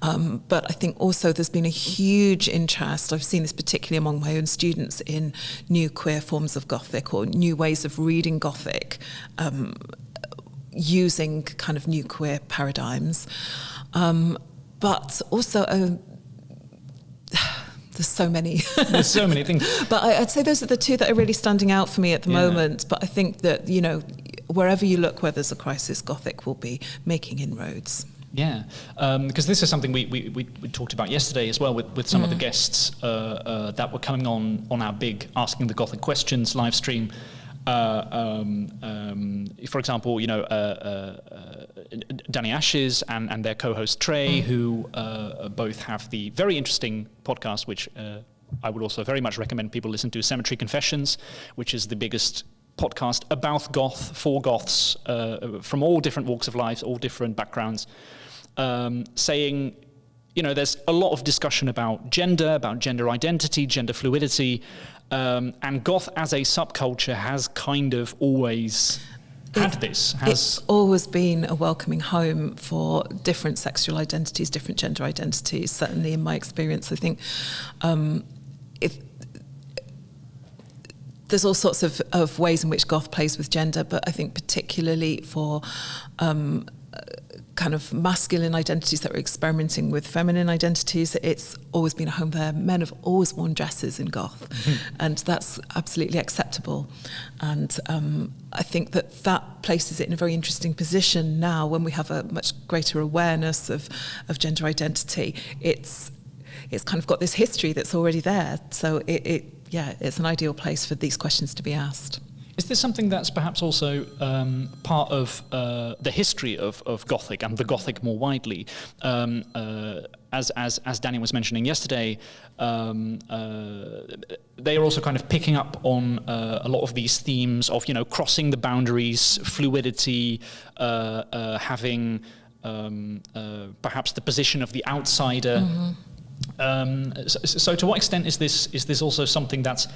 But I think also there's been a huge interest. I've seen this particularly among my own students in new queer forms of Gothic or new ways of reading Gothic. Using kind of new queer paradigms, but also there's so many. There's so many things. But I'd say those are the two that are really standing out for me at the moment. But I think that wherever you look, where there's a crisis, Gothic will be making inroads. Yeah, because this is something we talked about yesterday as well with some of the guests that were coming on our big Asking the Gothic Questions live stream. For example, Danny Ashes and their co-host Trey, who both have the very interesting podcast, which I would also very much recommend people listen to, Cemetery Confessions, which is the biggest podcast about goth, for goths, from all different walks of life, all different backgrounds, saying, there's a lot of discussion about gender identity, gender fluidity, and goth as a subculture has kind of always had this. It's always been a welcoming home for different sexual identities, different gender identities. Certainly in my experience, I think there's all sorts of ways in which goth plays with gender, but I think particularly for kind of masculine identities that are experimenting with feminine identities, it's always been a home there. Men have always worn dresses in goth, and that's absolutely acceptable. And I think that places it in a very interesting position now when we have a much greater awareness of gender identity. It's kind of got this history that's already there. So it's an ideal place for these questions to be asked. Is this something that's perhaps also part of the history of Gothic and the Gothic more widely? As Danny was mentioning yesterday, they are also kind of picking up on a lot of these themes of crossing the boundaries, fluidity, having perhaps the position of the outsider. So to what extent is this also something that's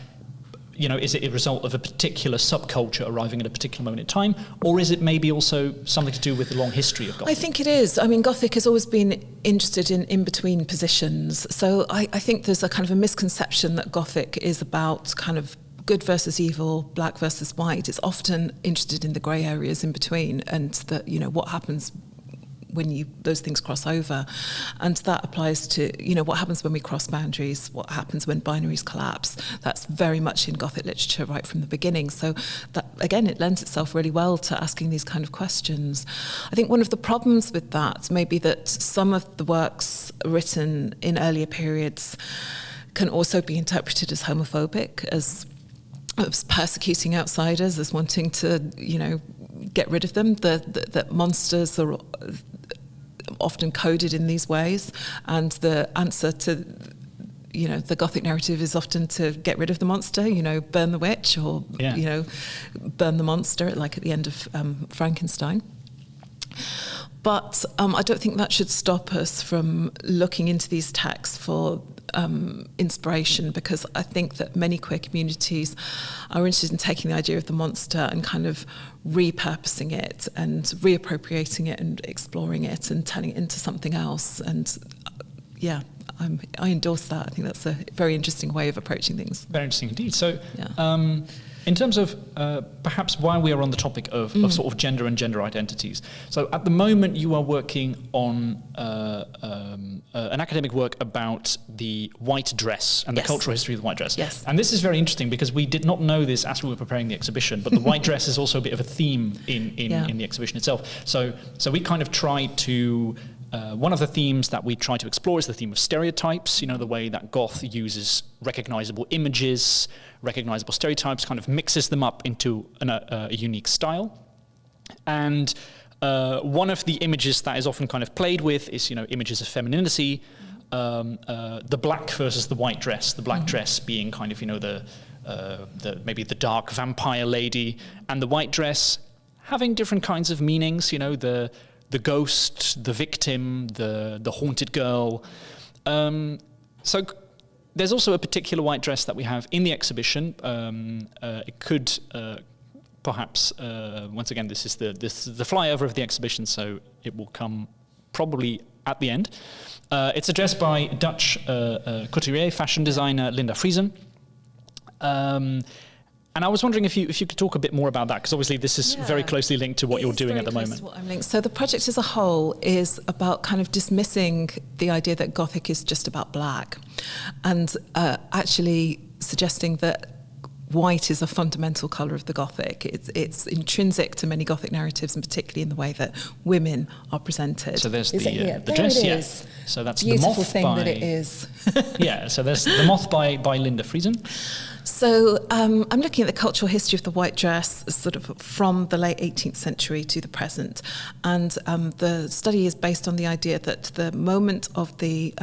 is it a result of a particular subculture arriving at a particular moment in time, or is it maybe also something to do with the long history of Gothic? I think it is. I mean, Gothic has always been interested in between positions. So I think there's a kind of a misconception that Gothic is about kind of good versus evil, black versus white. It's often interested in the grey areas in between, and that what happens when those things cross over. And that applies to, what happens when we cross boundaries, what happens when binaries collapse. That's very much in Gothic literature right from the beginning. So that, again, it lends itself really well to asking these kind of questions. I think one of the problems with that may be that some of the works written in earlier periods can also be interpreted as homophobic, as persecuting outsiders, as wanting to, get rid of them. That monsters are often coded in these ways, and the answer to the Gothic narrative is often to get rid of the monster, burn the witch, or burn the monster, like at the end of Frankenstein. But I don't think that should stop us from looking into these texts for inspiration, because I think that many queer communities are interested in taking the idea of the monster and kind of repurposing it and reappropriating it and exploring it and turning it into something else. And I endorse that. I think that's a very interesting way of approaching things. Very interesting indeed. So in terms of perhaps while we are on the topic of sort of gender and gender identities, so at the moment you are working on an academic work about the white dress and the cultural history of the white dress. Yes. And this is very interesting because we did not know this as we were preparing the exhibition, but the white dress is also a bit of a theme in the exhibition itself. So we kind of tried to... one of the themes that we try to explore is the theme of stereotypes, the way that Goth uses recognizable images, recognizable stereotypes, kind of mixes them up into a unique style. And one of the images that is often kind of played with is, images of femininity, the black versus the white dress, the black dress being kind of, maybe the dark vampire lady, and the white dress having different kinds of meanings, the ghost, the victim, the haunted girl. So there's also a particular white dress that we have in the exhibition. It could perhaps, once again, this is the flyover of the exhibition, so it will come probably at the end. It's a dress by Dutch couturier, fashion designer Linda Friesen. And I was wondering if you could talk a bit more about that, because obviously this is very closely linked to what you're doing at the moment. What I'm linked. So the project as a whole is about kind of dismissing the idea that Gothic is just about black, and actually suggesting that white is a fundamental colour of the Gothic. It's intrinsic to many Gothic narratives, and particularly in the way that women are presented. So there's the there dress, it is. So that's Beautiful the moth thing by, that it is. Yeah, so there's the moth by Linda Friesen. So I'm looking at the cultural history of the white dress sort of from the late 18th century to the present. And the study is based on the idea that the moment of the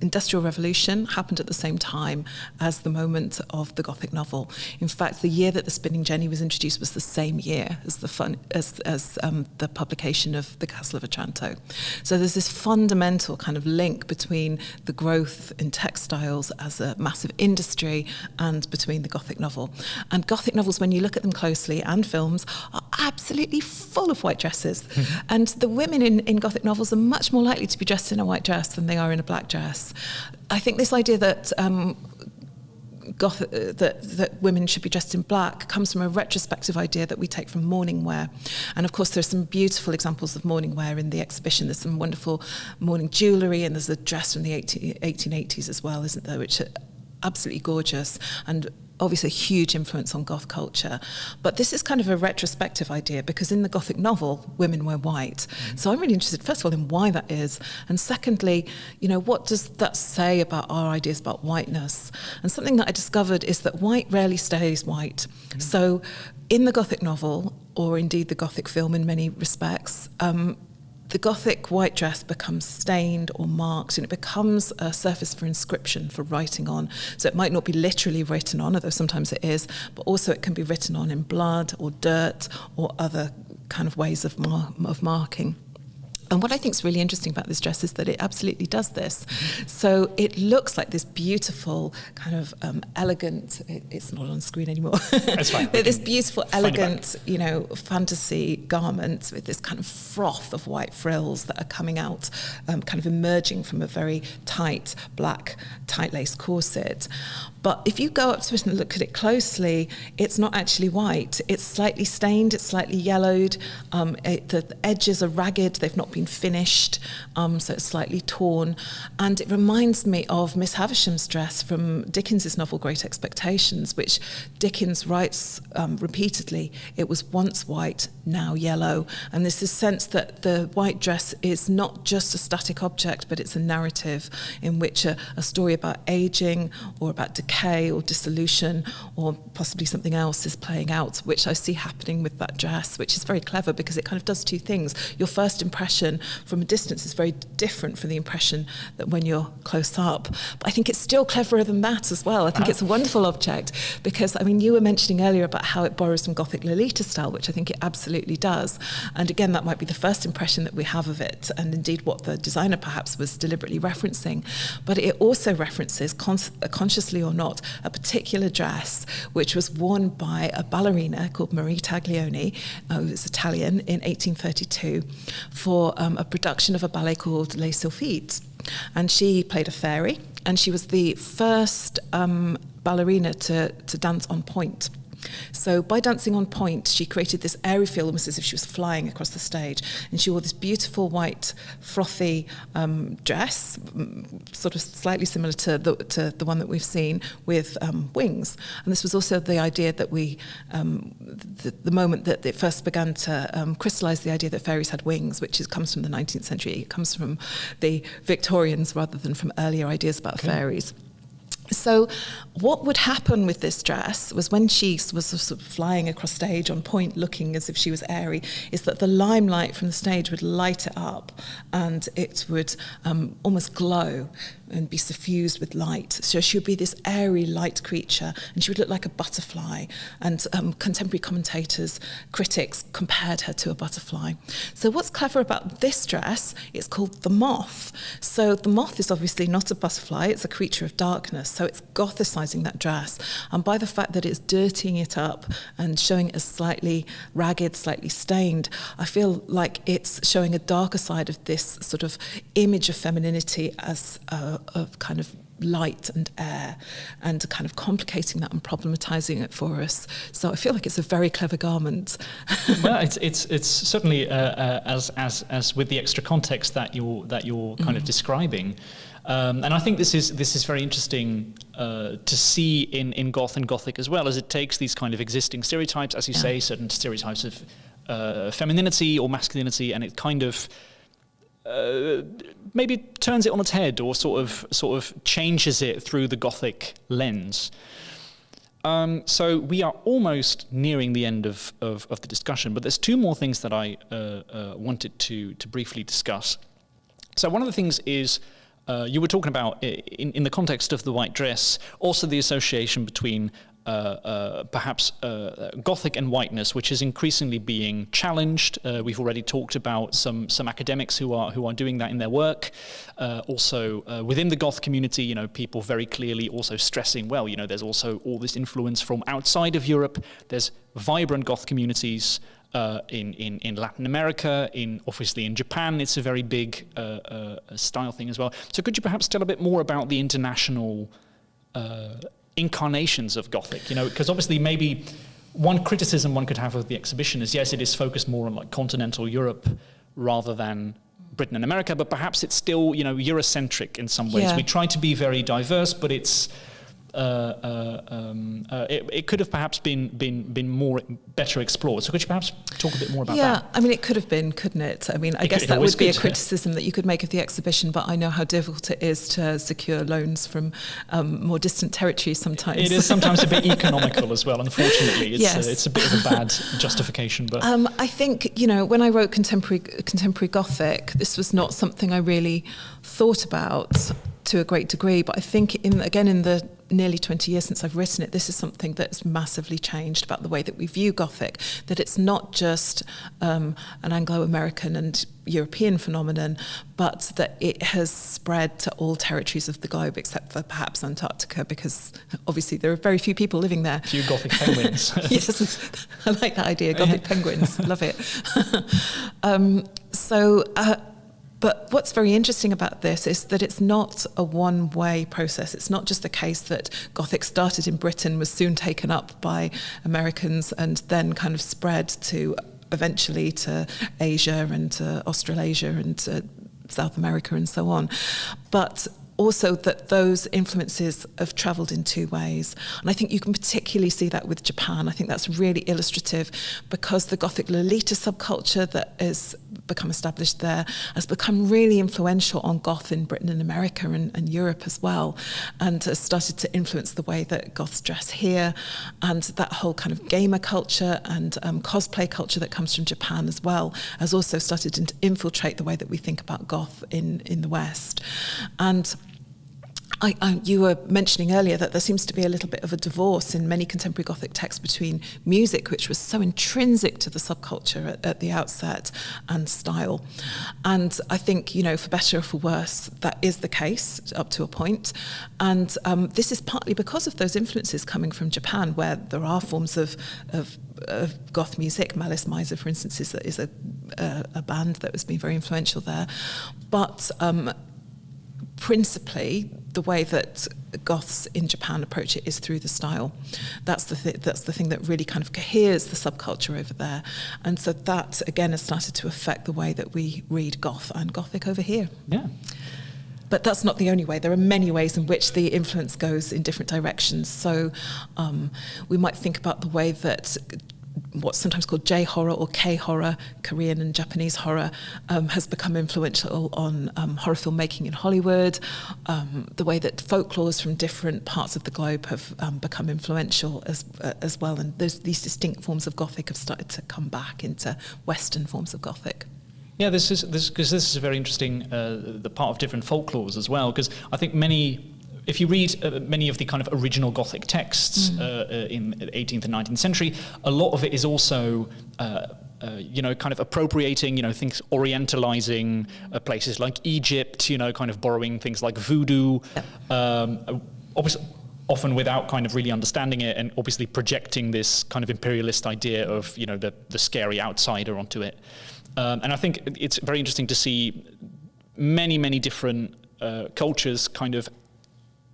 Industrial Revolution happened at the same time as the moment of the Gothic novel. In fact, the year that the spinning jenny was introduced was the same year as the publication of The Castle of Otranto. So there's this fundamental kind of link between the growth in textiles as a massive industry and between the Gothic novel. And Gothic novels, when you look at them closely, and films, are absolutely full of white dresses. Mm-hmm. And the women in Gothic novels are much more likely to be dressed in a white dress than they are in a black dress. I think this idea that that women should be dressed in black comes from a retrospective idea that we take from mourning wear. And of course there's some beautiful examples of mourning wear in the exhibition. There's some wonderful mourning jewellery, and there's a dress from the 1880s as well, isn't there, which are absolutely gorgeous and obviously a huge influence on goth culture. But this is kind of a retrospective idea, because in the Gothic novel, women wear white. Mm-hmm. So I'm really interested, first of all, in why that is. And secondly, what does that say about our ideas about whiteness? And something that I discovered is that white rarely stays white. Mm-hmm. So in the Gothic novel, or indeed the Gothic film in many respects, the Gothic white dress becomes stained or marked, and it becomes a surface for inscription, for writing on. So it might not be literally written on, although sometimes it is, but also it can be written on in blood or dirt or other kind of ways of marking. And what I think is really interesting about this dress is that it absolutely does this. Mm-hmm. So it looks like this beautiful kind of elegant, it's not on screen anymore. That's fine. This beautiful, elegant, fantasy garment with this kind of froth of white frills that are coming out, kind of emerging from a very tight, black, tight-laced corset. But if you go up to it and look at it closely, it's not actually white. It's slightly stained, it's slightly yellowed, the edges are ragged, they've not been finished, so it's slightly torn. And it reminds me of Miss Havisham's dress from Dickens's novel Great Expectations, which Dickens writes repeatedly, it was once white, now yellow. And there's this sense that the white dress is not just a static object, but it's a narrative in which a story about aging or about decay or dissolution or possibly something else is playing out, which I see happening with that dress, which is very clever because it kind of does two things. Your first impression from a distance is very different from the impression that when you're close up. But I think it's still cleverer than that as well. I think it's a wonderful object because, you were mentioning earlier about how it borrows from Gothic Lolita style, which I think it absolutely does. And again, that might be the first impression that we have of it, and indeed what the designer perhaps was deliberately referencing. But it also references, consciously or not, a particular dress which was worn by a ballerina called Marie Taglioni, who was Italian, in 1832 for a production of a ballet called Les Sylphides. And she played a fairy, and she was the first ballerina to dance on point. So by dancing on point, she created this airy feel, almost as if she was flying across the stage. And she wore this beautiful white, frothy dress, sort of slightly similar to the one that we've seen, with wings. And this was also the idea that the moment that it first began to crystallise the idea that fairies had wings, which comes from the 19th century. It comes from the Victorians rather than from earlier ideas about fairies. So what would happen with this dress was when she was sort of flying across stage on point, looking as if she was airy, is that the limelight from the stage would light it up and it would almost glow and be suffused with light. So she would be this airy, light creature, and she would look like a butterfly. And contemporary commentators, critics, compared her to a butterfly. So what's clever about this dress, it's called the moth. So the moth is obviously not a butterfly, it's a creature of darkness. So it's gothicizing that dress. And by the fact that it's dirtying it up and showing it as slightly ragged, slightly stained, I feel like it's showing a darker side of this sort of image of femininity as of kind of light and air, and kind of complicating that and problematizing it for us. So I feel like it's a very clever garment. Well, it's certainly as with the extra context that you're kind of describing. And I think this is very interesting to see in Goth and Gothic as well, as it takes these kind of existing stereotypes, as you say, certain stereotypes of femininity or masculinity, and it kind of maybe turns it on its head, or sort of changes it through the Gothic lens. So we are almost nearing the end of the discussion, but there's two more things that I wanted to briefly discuss. So one of the things is, you were talking about, in the context of the white dress, also the association between perhaps Gothic and whiteness, which is increasingly being challenged. We've already talked about some academics who are doing that in their work. Also within the Goth community, people very clearly also stressing, well, there's also all this influence from outside of Europe. There's vibrant Goth communities in Latin America, obviously in Japan. It's a very big style thing as well. So could you perhaps tell a bit more about the international incarnations of Gothic? Because obviously maybe one criticism one could have of the exhibition is, yes, it is focused more on like continental Europe rather than Britain and America, but perhaps it's still Eurocentric in some ways. Yeah. We try to be very diverse, but it's it could have perhaps been more better explored. So could you perhaps talk a bit more about that? Yeah, I mean, it could have been, couldn't it? I mean, I guess that would be a criticism that you could make of the exhibition, but I know how difficult it is to secure loans from more distant territories sometimes. It is sometimes a bit economical as well, unfortunately. It's a bit of a bad justification. But I think, when I wrote contemporary Gothic, this was not something I really thought about to a great degree, but I think in the nearly 20 years since I've written it, this is something that's massively changed about the way that we view Gothic, that it's not just an Anglo-American and European phenomenon, but that it has spread to all territories of the globe except for perhaps Antarctica, because obviously there are very few people living there. Few Gothic penguins. Yes, I like that idea, Gothic penguins, love it. But what's very interesting about this is that it's not a one-way process. It's not just the case that Gothic started in Britain, was soon taken up by Americans, and then kind of spread to eventually to Asia and to Australasia and to South America and so on. But also that those influences have travelled in two ways. And I think you can particularly see that with Japan. I think that's really illustrative, because the Gothic Lolita subculture that has become established there has become really influential on Goth in Britain and America and Europe as well, and has started to influence the way that Goths dress here, and that whole kind of gamer culture and cosplay culture that comes from Japan as well has also started to infiltrate the way that we think about Goth in the West. And you were mentioning earlier that there seems to be a little bit of a divorce in many contemporary Gothic texts between music, which was so intrinsic to the subculture at the outset, and style. And I think, for better or for worse, that is the case up to a point. And this is partly because of those influences coming from Japan, where there are forms of Goth music. Malice Miser, for instance, is a band that has been very influential there. But principally, the way that Goths in Japan approach it is through the style. That's the thing that really kind of coheres the subculture over there. And so that, again, has started to affect the way that we read Goth and Gothic over here. Yeah. But that's not the only way. There are many ways in which the influence goes in different directions. So we might think about the way that what's sometimes called J-horror or K-horror, Korean and Japanese horror, has become influential on horror filmmaking in Hollywood. The way that folklores from different parts of the globe have become influential as well. And these distinct forms of Gothic have started to come back into Western forms of Gothic. Yeah, this is a very interesting the part of different folklores as well, because I think if you read many of the kind of original Gothic texts in the 18th and 19th century, a lot of it is also kind of appropriating, things, orientalizing places like Egypt, kind of borrowing things like voodoo, obviously often without kind of really understanding it, and obviously projecting this kind of imperialist idea of the scary outsider onto it. And I think it's very interesting to see many different cultures kind of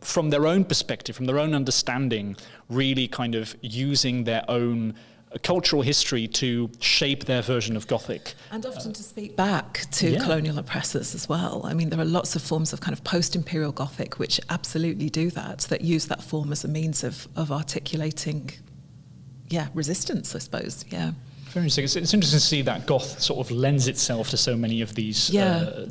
from their own perspective, from their own understanding, really kind of using their own cultural history to shape their version of Gothic. And often to speak back to colonial oppressors as well. I mean, there are lots of forms of kind of post-imperial Gothic which absolutely do that use that form as a means of articulating, resistance, I suppose, Very interesting. It's interesting to see that Goth sort of lends itself to so many of these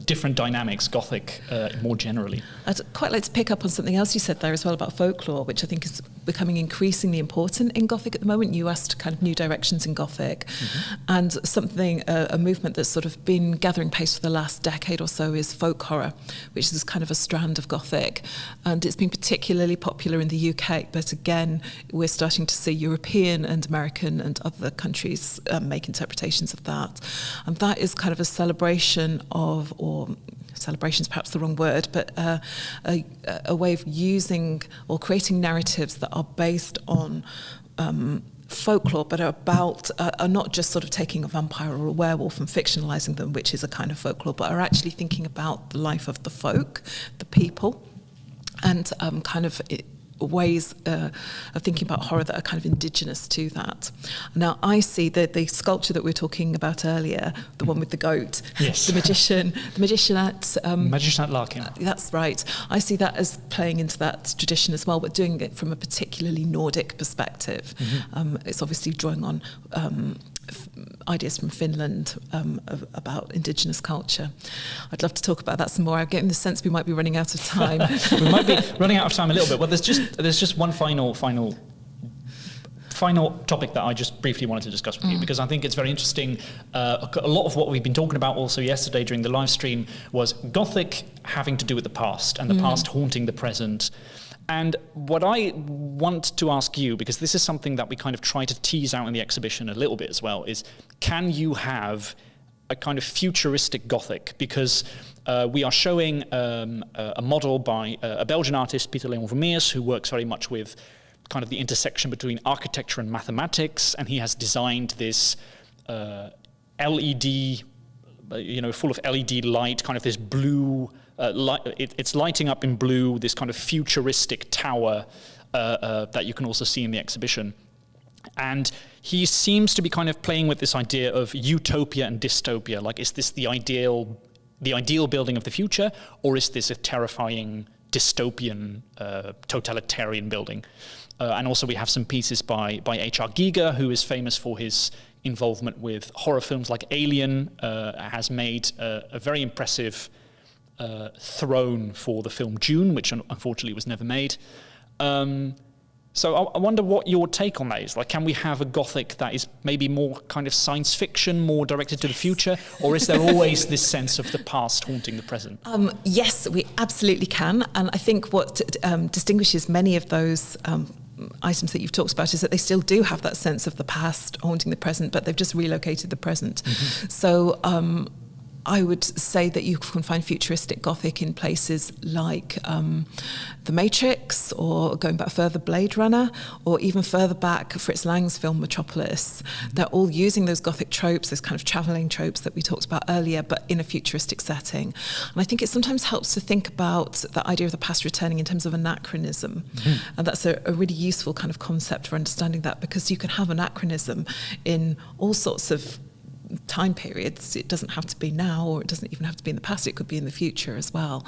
different dynamics, Gothic more generally. I'd quite like to pick up on something else you said there as well about folklore, which I think is becoming increasingly important in Gothic at the moment. You asked kind of new directions in Gothic, and something, a movement that's sort of been gathering pace for the last decade or so is folk horror, which is kind of a strand of Gothic, and it's been particularly popular in the UK, but again, we're starting to see European and American and other countries make interpretations of that. And that is kind of a celebration of, or celebration is perhaps the wrong word, but a way of using or creating narratives that are based on folklore, but are not just sort of taking a vampire or a werewolf and fictionalizing them, which is a kind of folklore, but are actually thinking about the life of the folk, the people, and kind of ways of thinking about horror that are kind of indigenous to that. Now, I see the sculpture that we were talking about earlier, the one with the goat, yes. the magician at Larkin. That's right. I see that as playing into that tradition as well, but doing it from a particularly Nordic perspective. It's obviously drawing on ideas from Finland about indigenous culture. I'd love to talk about that some more. I'm getting the sense we might be running out of time. We might be running out of time a little bit. Well, there's just one final topic that I just briefly wanted to discuss with you, because I think it's very interesting. A lot of what we've been talking about also yesterday during the live stream was Gothic having to do with the past, and the past haunting the present. And what I want to ask you, because this is something that we kind of try to tease out in the exhibition a little bit as well, is can you have a kind of futuristic Gothic? Because we are showing a model by a Belgian artist, Pieter Leon Vermeers, who works very much with kind of the intersection between architecture and mathematics, and he has designed this LED, full of LED light, kind of this blue, it's lighting up in blue, this kind of futuristic tower that you can also see in the exhibition. And he seems to be kind of playing with this idea of utopia and dystopia. Like, is this the ideal building of the future, or is this a terrifying dystopian, totalitarian building? And also we have some pieces by H.R. Giger, who is famous for his involvement with horror films like Alien, has made a very impressive throne for the film Dune, which unfortunately was never made. So I wonder what your take on that is. Like, can we have a Gothic that is maybe more kind of science fiction, more directed to the future, or is there always this sense of the past haunting the present? Yes, we absolutely can. And I think what distinguishes many of those items that you've talked about is that they still do have that sense of the past haunting the present, but they've just relocated the present. So I would say that you can find futuristic Gothic in places like The Matrix, or going back further, Blade Runner, or even further back, Fritz Lang's film Metropolis. They're all using those Gothic tropes, those kind of travelling tropes that we talked about earlier, but in a futuristic setting. And I think it sometimes helps to think about the idea of the past returning in terms of anachronism. And that's a really useful kind of concept for understanding that, because you can have anachronism in all sorts of time periods. It doesn't have to be now, or it doesn't even have to be in the past. It could be in the future as well.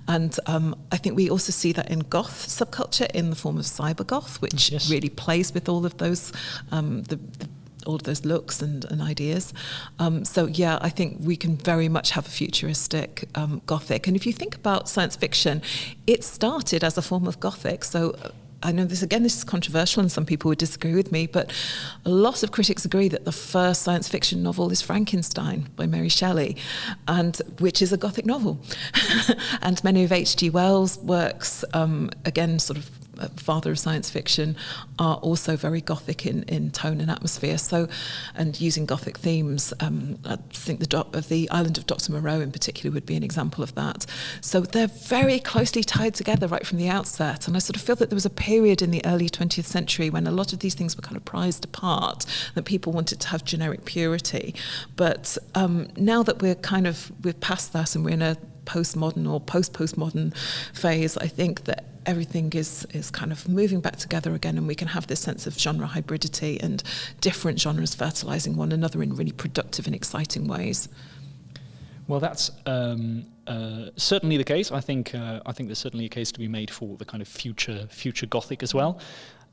And I think we also see that in Goth subculture in the form of cybergoth, which really plays with all of those, all of those looks and ideas. So yeah, I think we can very much have a futuristic Gothic. And if you think about science fiction, it started as a form of Gothic. So I know this is controversial and some people would disagree with me, but a lot of critics agree that the first science fiction novel is Frankenstein by Mary Shelley, and which is a Gothic novel. And many of H.G. Wells' works, again, sort of father of science fiction, are also very Gothic in tone and atmosphere. So, and using Gothic themes, I think the Island of Dr. Moreau in particular would be an example of that. So they're very closely tied together right from the outset. And I sort of feel that there was a period in the early 20th century when a lot of these things were kind of prized apart, that people wanted to have generic purity. But now that we're past that and we're in a postmodern or post-postmodern phase, I think that everything is kind of moving back together again, and we can have this sense of genre hybridity and different genres fertilizing one another in really productive and exciting ways. Well, that's certainly the case. I think there's certainly a case to be made for the kind of future Gothic as well.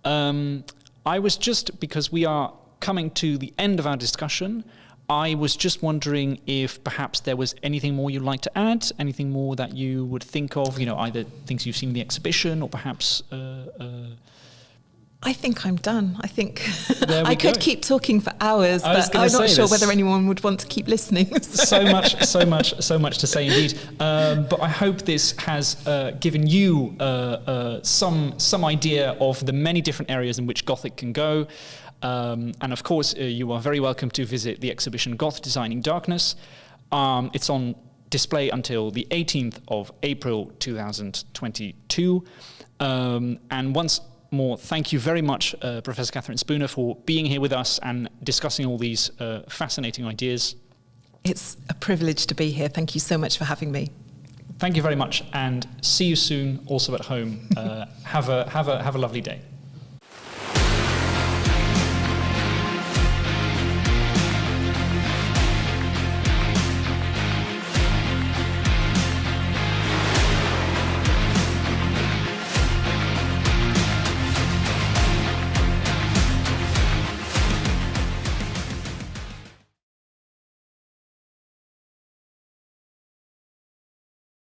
I was just, because we are coming to the end of our discussion, I was just wondering if perhaps there was anything more you'd like to add, anything more that you would think of, either things you've seen in the exhibition or perhaps... I think I'm done. I think I could keep talking for hours, but I'm not sure whether anyone would want to keep listening. So much to say indeed. But I hope this has given you some idea of the many different areas in which Gothic can go. And of course, you are very welcome to visit the exhibition Goth Designing Darkness. It's on display until the 18th of April 2022. And once more, thank you very much, Professor Catherine Spooner, for being here with us and discussing all these fascinating ideas. It's a privilege to be here. Thank you so much for having me. Thank you very much, and see you soon also at home. Have a lovely day.